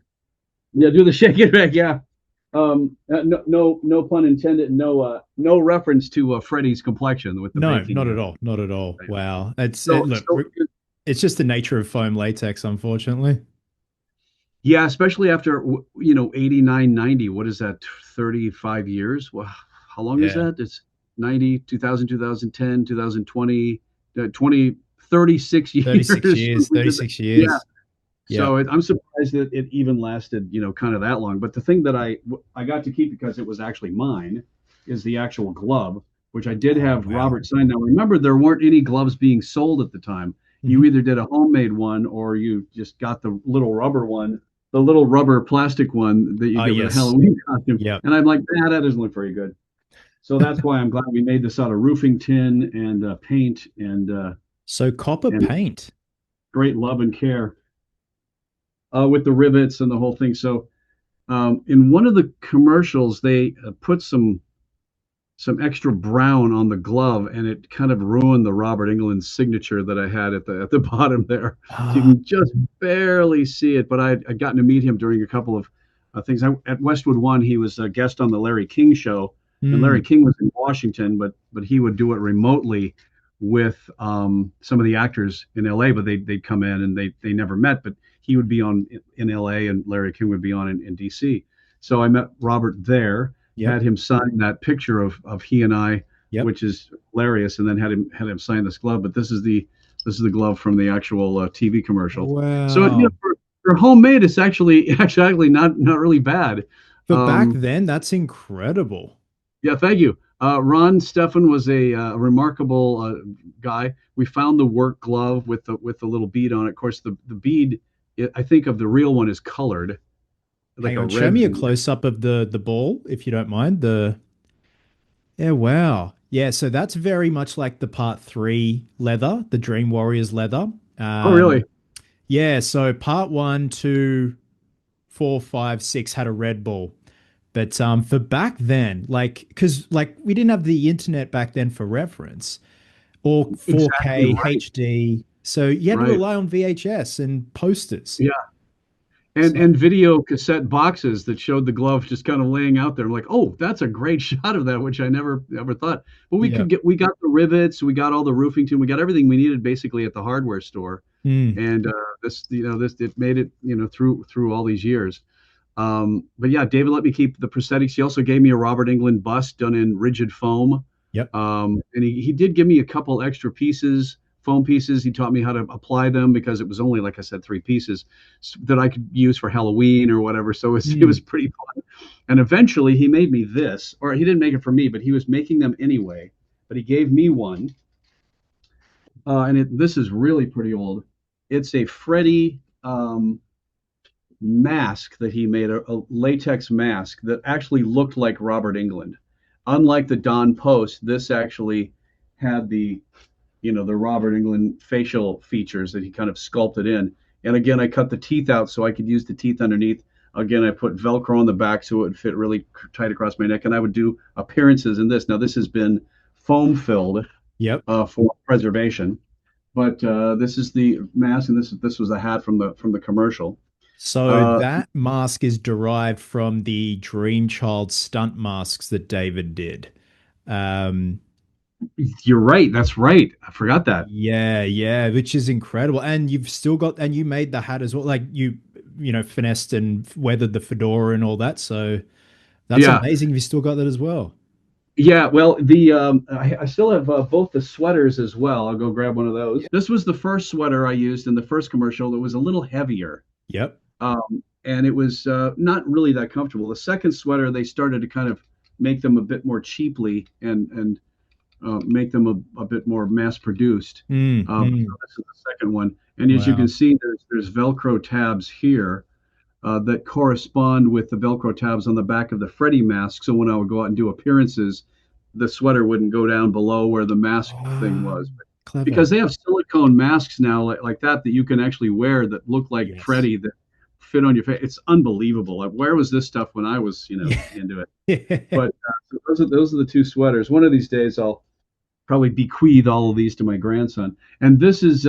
yeah, do the shake it back. Yeah. No pun intended. No reference to Freddy's complexion with the No, baking. not at all. Not at all. Wow. So, Look, so it's just the nature of foam latex, unfortunately. yeah, especially after 89, 90. What is that? 35 years? Well, how long is Yeah. that? It's 90, 2000, 2010, 2020, 20, 36 36 years. years, We did that. 36 Yeah. years. Yeah. So I'm surprised that it even lasted, kind of that long. But the thing that I got to keep because it was actually mine is the actual glove, which I did Oh, have wow. Robert sign. Now remember, there weren't any gloves being sold at the time. You Mhm. either did a homemade one or you just got the little rubber one, the little rubber plastic one that you Oh, get with a yes. Halloween costume. Yep. And I'm like, that doesn't look very good. So that's why I'm glad we made this out of roofing tin and paint So copper and paint. great love and care with the rivets and the whole thing. So in one of the commercials, they put some extra brown on the glove, and it kind of ruined the Robert Englund signature that I had at the bottom there. So you Ah, can just barely see it. But I'd gotten to meet him during a couple of things. At Westwood One, he was a guest on the Larry King show, and Larry mm, King was in Washington, but he would do it remotely with some of the actors in L.A. But they'd come in and they never met, but he would be on in L.A. and Larry King would be on in D.C. So I met Robert there, yep. had him sign that picture of he and I, Yep. which is hilarious, and then had him sign this glove. But this is the glove from the actual TV commercial. So Wow. for homemade, it's actually not really bad. For back Um, then, that's incredible. yeah, thank you. Ron Stefan was a remarkable guy. We found the work glove with the little bead on it. Of course, the bead, I think of the real one is colored, like Hang a on, show red me a bead. close up of the ball, if you don't mind. The Yeah, wow. Yeah, so that's very much like the part three leather, the Dream Warriors leather. Oh, really? Yeah, so part one, two, four, five, six had a red ball. But for back then, like, because like we didn't have the internet back then for reference or Exactly 4K right. HD, so you had to Right. rely on VHS and posters. Yeah. and So and video cassette boxes that showed the glove just kind of laying out there. I'm like, oh, that's a great shot of that, which I never thought. But yeah. we got the rivets, we got all the roofing too, we got everything we needed basically at the hardware store. Mm, And this it made it through all these years. But yeah, David let me keep the prosthetics. He also gave me a Robert Englund bust done in rigid foam. yep. And he did give me a couple extra pieces, foam pieces. He taught me how to apply them because it was only, like I said, three pieces that I could use for Halloween or whatever. So it was Mm, pretty fun. And eventually he made me this, or he didn't make it for me, but he was making them anyway. But he gave me one, and this is really pretty old. It's a Freddy mask that he made, a latex mask that actually looked like Robert Englund. Unlike the Don Post, this actually had the Robert Englund facial features that he kind of sculpted in. And again, I cut the teeth out so I could use the teeth underneath. Again, I put Velcro on the back so it would fit really tight across my neck, and I would do appearances in this. Now, this has been foam filled yep. for preservation, but this is the mask, and this was a hat from the commercial. So Uh, that mask is derived from the Dream Child stunt masks that David did. Um, you're right. That's right. I forgot that. yeah, yeah, which is incredible. And you've still got, and you made the hat as well. Like finessed and weathered the fedora and all that. So that's Yeah. amazing. You still got that as well. Yeah, well, I still have both the sweaters as well. I'll go grab one of those. This was the first sweater I used in the first commercial. It was a little heavier, Yep. and it was not really that comfortable. The second sweater, they started to kind of make them a bit more cheaply and make them a bit more mass produced. Mm, So mm. this is the second one, and as you can Wow. see, there's Velcro tabs here that correspond with the Velcro tabs on the back of the Freddy mask. So when I would go out and do appearances, the sweater wouldn't go down below where the mask thing Oh, was. clever. Because they have silicone masks now like that that you can actually wear that look like Yes. Freddy that fit on your face. It's unbelievable. Like, where was this stuff when I was, Yeah. into it? But so those are the two sweaters. One of these days, I'll probably bequeath all of these to my grandson. And this is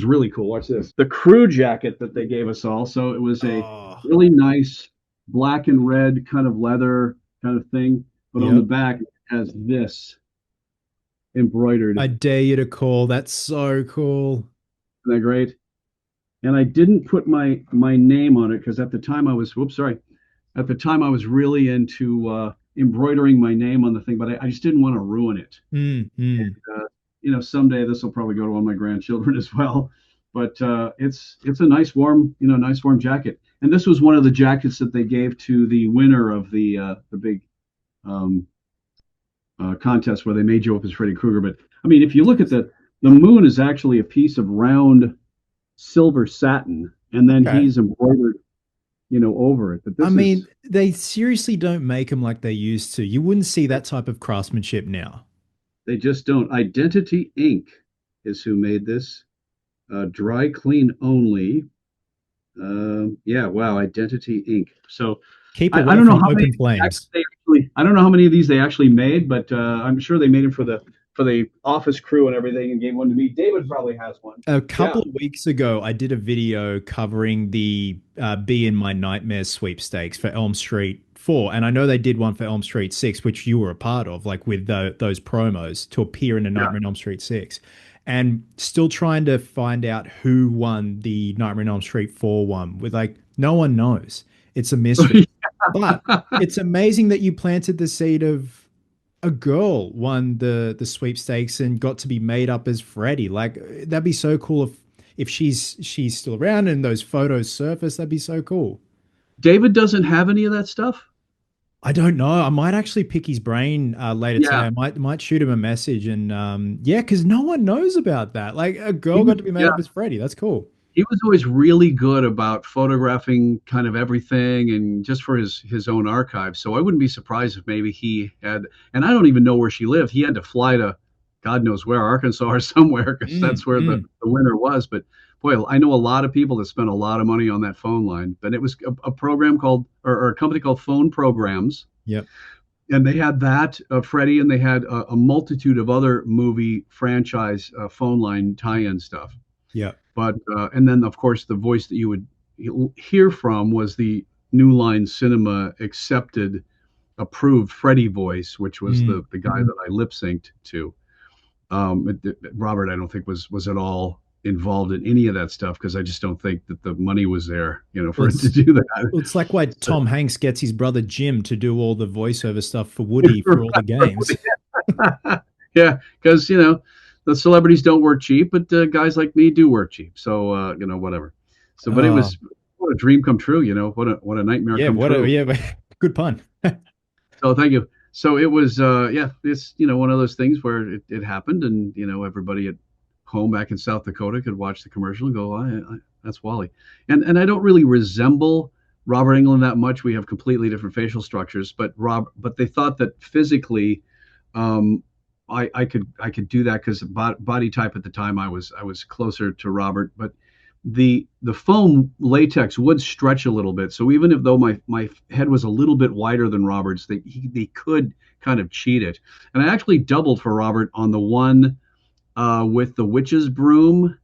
really cool. Watch this. The crew jacket that they gave us all. So it was a Oh, really nice black and red kind of leather kind of thing, but on the yep. back it has this embroidered. I dare you to call. That's so cool. Isn't that great? And I didn't put my name on it because at the time I was whoops, sorry. At the time I was really into embroidering my name on the thing, but I just didn't want to ruin it. Mm, And mm. someday this will probably go to one of my grandchildren as well. But it's a nice warm, nice warm jacket. And this was one of the jackets that they gave to the winner of the big um, contest where they made you up as Freddy Krueger. But I mean, if you look at the moon is actually a piece of round silver satin, and then Okay. he's embroidered, over it. But I this mean, is they seriously don't make them like they used to. You wouldn't see that type of craftsmanship now. they just don't. Identity Inc. is who made this. Dry clean only. Yeah, wow, Identity Inc. So Keep I away don't know from how many open flames. I don't know how many of these they actually made, but I'm sure they made them for the office crew and everything, and gave one to me. David probably has one. A Yeah. couple of weeks ago, I did a video covering the Be in My Nightmares sweepstakes for Elm Street 4. And I know they did one for Elm Street 6, which you were a part of, like with those promos to appear in a Yeah. Nightmare on Elm Street 6. And still trying to find out who won the Nightmare on Elm Street 4 one. With like, no one knows. It's a mystery. But it's amazing that you planted the seed of a girl won the sweepstakes and got to be made up as Freddy. Like that'd be so cool if she's still around and those photos surface. That'd be so cool. David doesn't have any of that stuff. I don't know. I might actually pick his brain later today. Yeah. I might shoot him a message and yeah, because no one knows about that. Like a girl got to be made Yeah. up as Freddy. That's cool. He was always really good about photographing kind of everything and just for his own archive. So I wouldn't be surprised if maybe he had, and I don't even know where she lived. He had to fly to God knows where, Arkansas or somewhere, because Mm, that's where mm. the winner was. But boy, I know a lot of people that spent a lot of money on that phone line. But it was a program called, or a company called Phone Programs. Yep. And they had that, Freddie, and they had a multitude of other movie franchise phone line tie-in stuff. Yep. But and then of course the voice that you would hear from was the New Line Cinema accepted, approved Freddy voice, which was Mm. the guy that I lip synced to. Robert, I don't think was at all involved in any of that stuff because I just don't think that the money was there, for Well, it to do that. it's like why Tom Hanks gets his brother Jim to do all the voiceover stuff for Woody for all the games. Yeah, because the celebrities don't work cheap, but guys like me do work cheap. So whatever. So, but it Oh. was what a dream come true. What a nightmare Yeah, come true. yeah, good pun. So thank you. So it was it's one of those things where it happened, and everybody at home back in South Dakota could watch the commercial and go, that's Wally. And I don't really resemble Robert Englund that much. We have completely different facial structures, but they thought that physically, I could do that because body type at the time I was closer to Robert, but the foam latex would stretch a little bit. So even if though my head was a little bit wider than Robert's, they could kind of cheat it. And I actually doubled for Robert on the one with the witch's broom.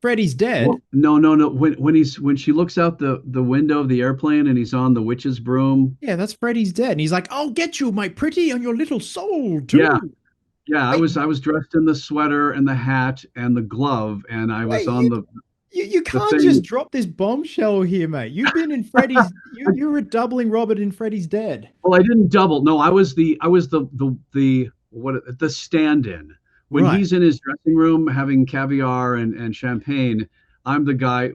Freddy's dead. Well, no. When she looks out the window of the airplane and he's on the witch's broom. Yeah, that's Freddy's dead. And he's like, I'll get you, my pretty, and your little soul, too. Yeah. Yeah, I Wait. was dressed in the sweater and the hat and the glove, and I was Wait, on the You can't thing. just drop this bombshell here, mate. You've been in Freddy's. You were doubling Robert in Freddy's Dead. Well, I didn't double. No, I was the stand-in. When Right. he's in his dressing room having caviar and champagne, I'm the guy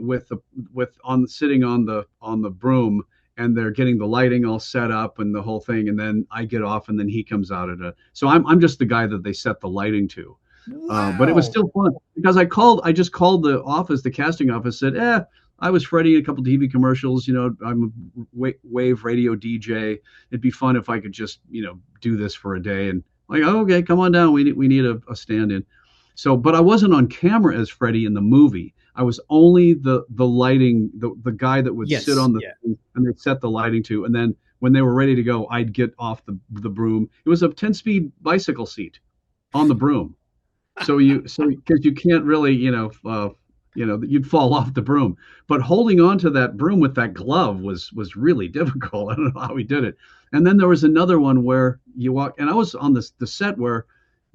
sitting on the broom, and they're getting the lighting all set up and the whole thing, and then I get off, and then he comes out so I'm just the guy that they set the lighting to. But it was Wow. still fun because I just called the office, the casting office, said, I was Freddie in a couple TV commercials. I'm a wave radio DJ. It'd be fun if I could just do this for a day. And like, oh, okay, come on down. We need a stand-in. So, but I wasn't on camera as Freddie in the movie. I was only the lighting, the guy that would sit on the thing, and they'd set the lighting to, and then when they were ready to go, I'd get off the broom. It was a 10-speed bicycle seat on the broom. Because you can't really, you'd fall off the broom. But holding on to that broom with that glove was really difficult. I don't know how he did it. And then there was another one where you walk, and I was on the set where,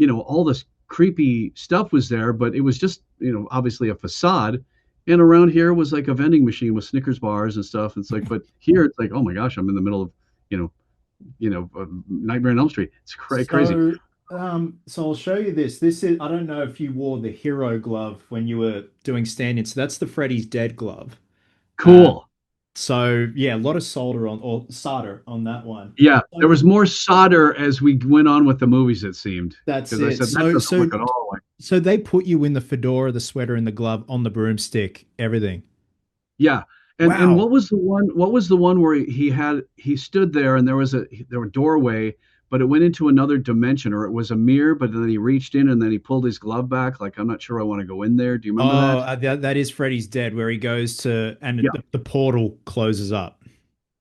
all this creepy stuff was there, but it was just, obviously a facade. And around here was like a vending machine with Snickers bars and stuff. It's like, but here it's like, oh my gosh, I'm in the middle of, Nightmare on Elm Street. It's crazy. So I'll show you this. This is, I don't know if you wore the hero glove when you were doing stand-in. So that's the Freddy's Dead glove. Cool. So yeah, a lot of solder on that one. Yeah, there was more solder as we went on with the movies, it seemed. That's it. I said, that doesn't look at all like. So they put you in the fedora, the sweater, and the glove on the broomstick, everything. Yeah. And what was the one? What was the one where he stood there and there was a doorway, but it went into another dimension, or it was a mirror, but then he reached in and then he pulled his glove back. Like, I'm not sure I want to go in there. Do you remember that? That is Freddy's Dead, where he goes to, and the portal closes up.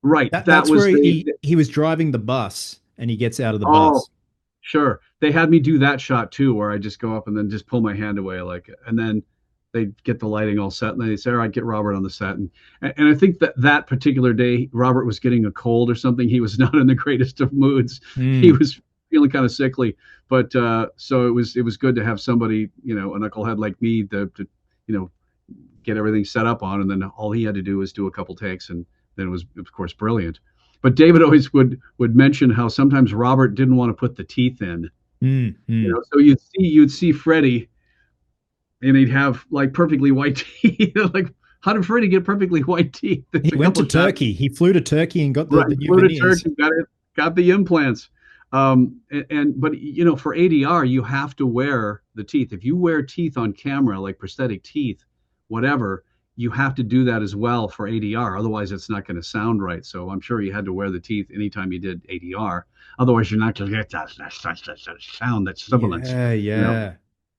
Right. That's where he was driving the bus and he gets out of the bus. Sure. They had me do that shot too, where I just go up and then just pull my hand away, and then they get the lighting all set, and then they say, all right, get Robert on the set. And I think that particular day, Robert was getting a cold or something. He was not in the greatest of moods. He was feeling kind of sickly, but so it was good to have somebody, a knucklehead like me to get everything set up on. And then all he had to do was do a couple takes, and then it was, of course, brilliant. But David always would mention how sometimes Robert didn't want to put the teeth in. So you'd see Freddy, and he'd have like perfectly white teeth. Like, how did Freddy get perfectly white teeth? He went to Turkey. He flew to Turkey and got the new flew veneers. To Turkey, got the implants. But for ADR, you have to wear the teeth. If you wear teeth on camera, like prosthetic teeth, whatever, you have to do that as well for ADR. Otherwise, it's not going to sound right. So I'm sure you had to wear the teeth anytime you did ADR. Otherwise, you're not going to get that sound, that sibilance. Yeah.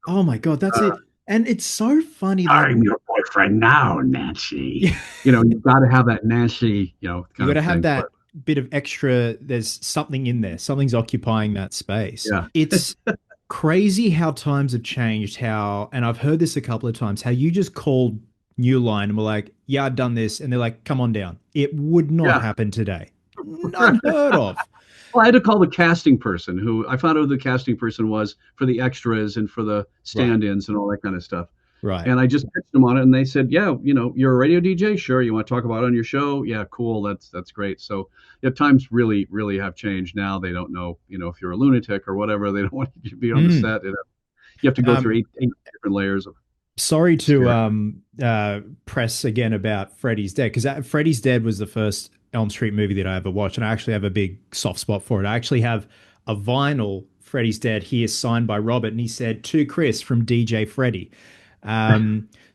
Oh my God, that's it. And it's so funny. I'm your boyfriend now, Nancy. You've got to have that Nancy, you got to have that bit of extra. There's something in there. Something's occupying that space. Yeah. It's crazy how times have changed. And I've heard this a couple of times, how you just called New Line and were like, yeah, I've done this. And they're like, come on down. It would not happen today. Unheard of. Well, I had to call the casting person, who I found out who the casting person was for the extras and for the stand-ins and all that kind of stuff. Right. And I just pitched them on it, and they said, yeah, you're a radio DJ? Sure. You want to talk about it on your show? Yeah, cool. That's great. So times really, really have changed now. They don't know, if you're a lunatic or whatever, they don't want you to be on the set. You have to go through eight different layers of. Sorry to press again about Freddy's Dead, because Freddy's Dead was the first Elm Street movie that I ever watched, and I actually have a big soft spot for it. I actually have a vinyl Freddy's Dead here signed by Robert, and he said, to Chris from DJ Freddy.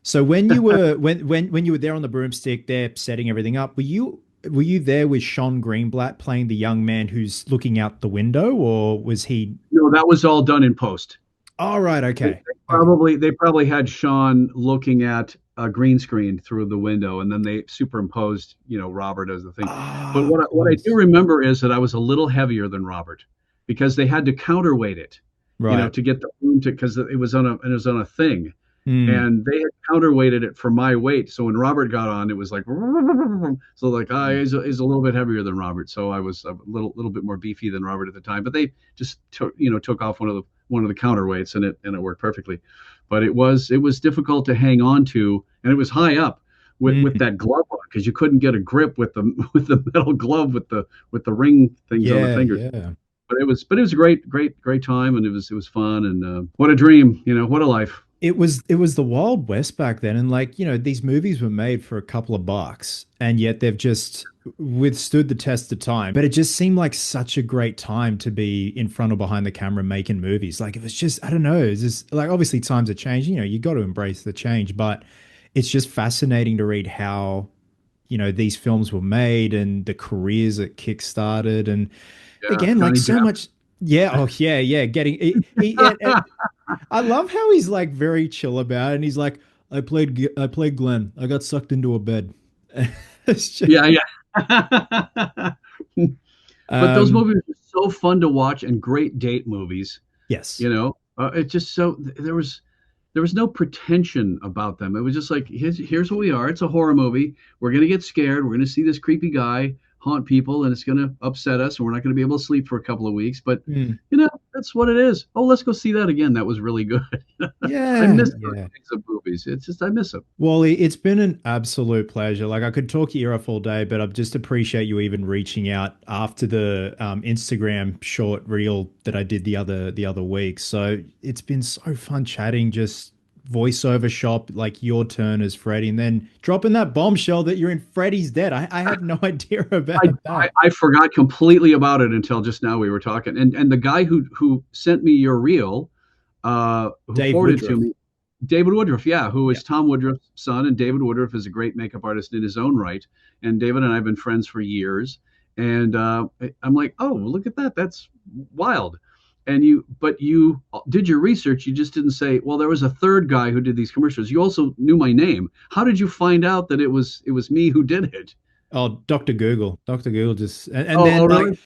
So when you were when you were there on the broomstick, there setting everything up, were you there with Sean Greenblatt playing the young man who's looking out the window, or was he? No, that was all done in post. All right, okay. They probably had Sean looking at a green screen through the window, and then they superimposed, Robert as the thing. But what I do remember is that I was a little heavier than Robert, because they had to counterweight it, to get the room because it was on a thing, and they had counterweighted it for my weight. So when Robert got on, it was like, so like he's a little bit heavier than Robert, so I was a little bit more beefy than Robert at the time. But they just took off one of the counterweights, and it worked perfectly. But it was difficult to hang on to, and it was high up with that glove on, because you couldn't get a grip with the metal glove with the ring things on the fingers. Yeah. But it was a great time, and it was fun, and what a dream, what a life. It was the Wild West back then, and these movies were made for a couple of bucks, and yet they've just withstood the test of time. But it just seemed like such a great time to be in front or behind the camera making movies. Like, it was just, I don't know, it's just like, obviously times are changing, you got to embrace the change, but it's just fascinating to read how, these films were made and the careers that kickstarted. And Yeah, again, like Johnny so Depp. much. Yeah. Oh, yeah. Yeah. I love how he's like very chill about it. And he's like, I played Glenn. I got sucked into a bed. It's just, Yeah, yeah. But those um, movies are so fun to watch and great date movies. yes. It just so there was no pretension about them. It was just like here's what we are. It's a horror movie. We're gonna get scared. We're gonna see this creepy guy haunt people, and it's gonna upset us, and we're not gonna be able to sleep for a couple of weeks. But Mm. that's what it is. Oh, let's go see that again. That was really good. I Yeah. miss those Yeah. kinds of movies. It's just I miss them. Wally, it's been an absolute pleasure. Like I could talk your ear off all day, but I just appreciate you even reaching out after the Instagram short reel that I did the other week. So it's been so fun chatting, just voiceover shop, like your turn as Freddy, and then dropping that bombshell that you're in Freddy's Dead. I had no idea I, about I, that. I forgot completely about it until just now we were talking. And the guy who sent me your reel, who Dave forwarded to Woodruff. me, David Woodruff, yeah, who Yeah. is Tom Woodruff's son, and David Woodruff is a great makeup artist in his own right. And David and I have been friends for years. And I'm like, oh, look at that, that's wild. But you did your research. You just didn't say, well, there was a third guy who did these commercials. You also knew my name. How did you find out that it was me who did it? Oh, Dr. Google. Dr. Google just and Oh, then like really?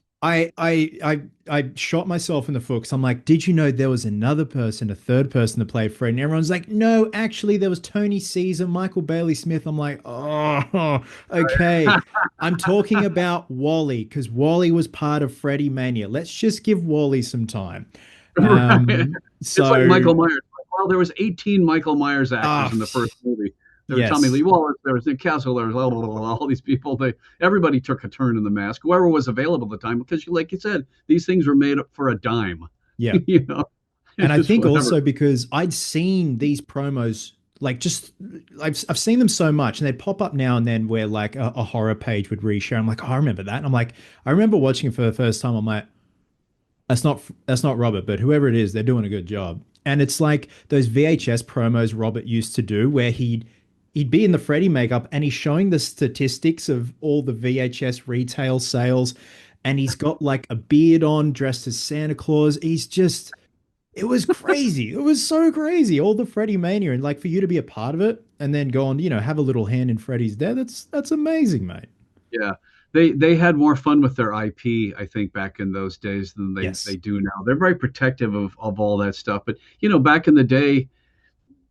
I shot myself in the foot because I'm like, did you know there was another person, a third person to play Fred? And everyone's like, no, actually there was Tony Caesar, Michael Bailey Smith. I'm like, oh, okay. I'm talking about Wally because Wally was part of Freddy-Mania. Let's just give Wally some time. Right. It's like So Michael Myers. Well, there was 18 Michael Myers actors ah in the first movie. There was Tommy Lee yes. Wallace. There was Nick Castle. There was all these people. Everybody took a turn in the mask. Whoever was available at the time, because like you said, these things were made up for a dime. Yeah. you know, And it's I just think whatever. also because I'd seen these promos, like just I've seen them so much, and they'd pop up now and then where like a horror page would reshare. I'm like, oh, I remember that. And I'm like, I remember watching it for the first time. I'm like, that's not Robert, but whoever it is, they're doing a good job. And it's like those VHS promos Robert used to do, where he'd be in the Freddy makeup and he's showing the statistics of all the VHS retail sales, and he's got like a beard on, dressed as Santa Claus. He's just it was crazy. It was so crazy. All the Freddy Mania, and like for you to be a part of it and then go on, have a little hand in Freddy's death. That's amazing, mate. Yeah, they had more fun with their IP, I think, back in those days than they Yes. do now. They're very protective of all that stuff. But back in the day,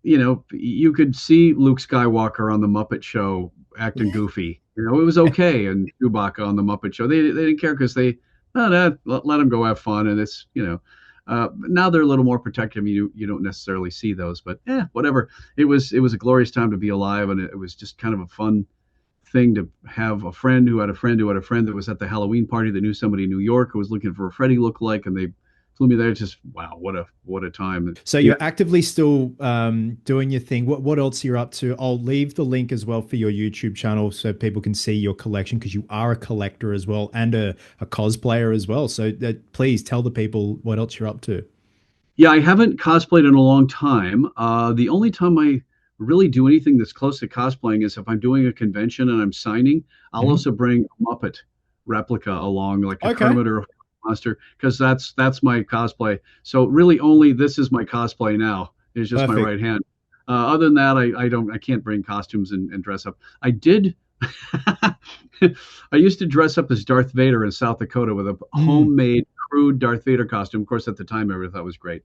you could see Luke Skywalker on the Muppet Show acting goofy. It was okay, and Chewbacca on the Muppet Show. They didn't care because oh, let them go have fun, and now they're a little more protective. You don't necessarily see those, but whatever. It was a glorious time to be alive, and it was just kind of a fun thing to have a friend who had a friend who had a friend that was at the Halloween party that knew somebody in New York who was looking for a Freddy lookalike, and they flew me there. It's just wow, what a time. So Yeah, you're actively still doing your thing. What else you're up to? I'll leave the link as well for your YouTube channel so people can see your collection because you are a collector as well and a cosplayer as well. So please tell the people what else you're up to. yeah, I haven't cosplayed in a long time. The only time I really do anything that's close to cosplaying is if I'm doing a convention and I'm signing. I'll Mhm. also bring a Muppet replica along, like a Okay, Kermit or a monster, because that's my cosplay. So really, only this is my cosplay now. It's just my perfect. right hand. Other than that, I can't bring costumes and dress up. I did. I used to dress up as Darth Vader in South Dakota with a Mm, homemade crude Darth Vader costume. Of course, at the time, I thought it was great.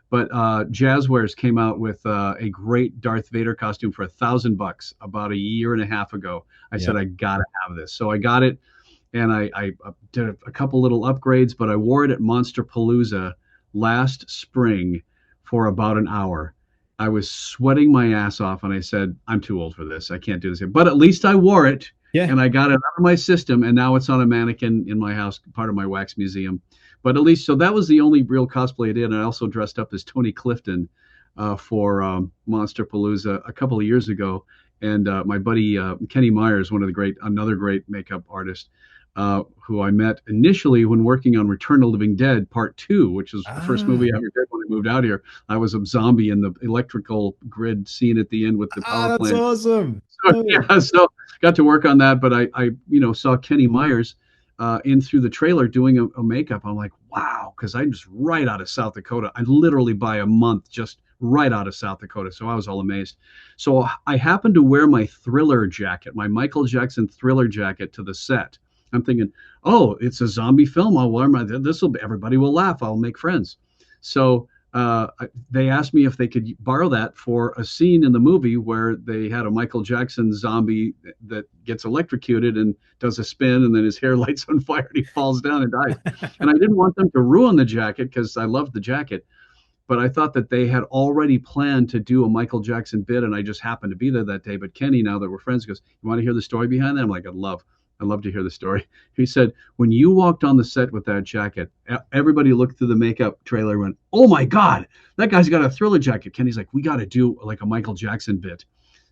But Jazzwares came out with a great Darth Vader costume for $1,000 about a year and a half ago. I yeah. said I gotta have this, so I got it, and I did a couple little upgrades, but I wore it at Monster Palooza last spring for about an hour. I was sweating my ass off, and I said, I'm too old for this. I can't do this. But at least I wore it, Yeah. and I got it out of my system, and now it's on a mannequin in my house, part of my wax museum. But at least, so that was the only real cosplay I did. And I also dressed up as Tony Clifton for Monster Palooza a couple of years ago. And my buddy Kenny Myers, another great makeup artist, who I met initially when working on Return of the Living Dead Part 2, which was the first movie I ever did when I moved out here. I was a zombie in the electrical grid scene at the end with the power That's plant. awesome. So, yeah, so got to work on that, but I saw Kenny Myers in through the trailer doing a makeup. I'm like, wow, because I'm just right out of South Dakota. I literally by a month just right out of South Dakota. So I was all amazed. So I happened to wear my Thriller jacket, my Michael Jackson Thriller jacket to the set. I'm thinking, oh, it's a zombie film. I'll wear my, everybody will laugh. I'll make friends. So they asked me if they could borrow that for a scene in the movie where they had a Michael Jackson zombie that gets electrocuted and does a spin, and then his hair lights on fire and he falls down and dies. And I didn't want them to ruin the jacket because I loved the jacket, but I thought that they had already planned to do a Michael Jackson bit, and I just happened to be there that day. But Kenny, now that we're friends, goes, "You want to hear the story behind that?" I'm like, I'd love to hear the story. He said, when you walked on the set with that jacket, everybody looked through the makeup trailer and went, "Oh my God, that guy's got a Thriller jacket." Kenny's like, "We got to do like a Michael Jackson bit."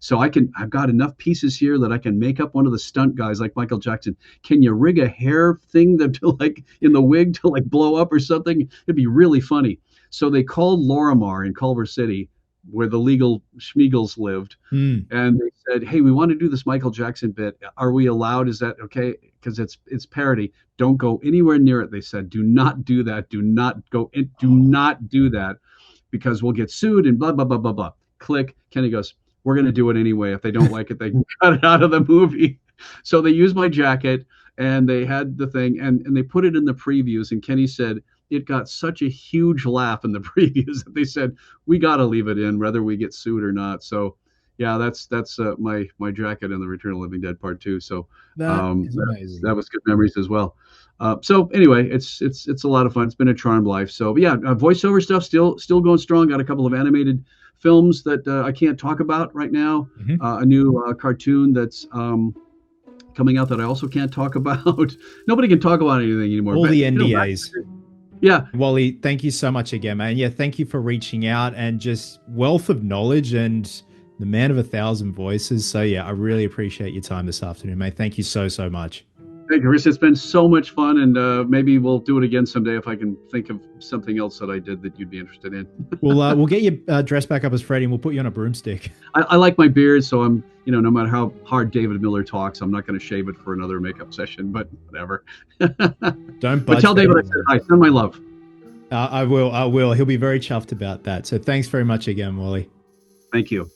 So I've got enough pieces here that I can make up one of the stunt guys like Michael Jackson. Can you rig a hair thing that to like in the wig to like blow up or something? It'd be really funny. So they called Lorimar in Culver City, where the legal Schmiegels lived. And they said, "Hey, we want to do this Michael Jackson bit. Are we allowed? Is that okay? Because it's parody. Don't go anywhere near it." They said, "Do not do that. Do not go in, do not do that, because we'll get sued and blah, blah, blah, blah, blah." Click. Kenny goes, "We're going to do it anyway. If they don't like it, they can cut it out of the movie." So they used my jacket and they had the thing and they put it in the previews. And Kenny said, it got such a huge laugh in the previews that they said, "We got to leave it in whether we get sued or not." So yeah, that's my jacket in the Return of the Living Dead Part 2. So That is amazing. that was good memories as well. So anyway, it's a lot of fun. It's been a charmed life. So but yeah, voiceover stuff still going strong. Got a couple of animated films that I can't talk about right now. A new cartoon that's coming out that I also can't talk about. Nobody can talk about anything anymore. All But, the you know, NDAs. yeah, Wally, thank you so much again, man. Yeah, thank you for reaching out and just wealth of knowledge and the man of 1,000 voices. So yeah, I really appreciate your time this afternoon, mate. Thank you so much. thank you, Chris. It's been so much fun, and maybe we'll do it again someday if I can think of something else that I did that you'd be interested in. We'll get you dressed back up as Freddy and we'll put you on a broomstick. I like my beard, so I'm, no matter how hard David Miller talks, I'm not going to shave it for another makeup session, but whatever. Don't budge. But tell David I said hi. Send my love. I will. He'll be very chuffed about that. So thanks very much again, Wally. Thank you.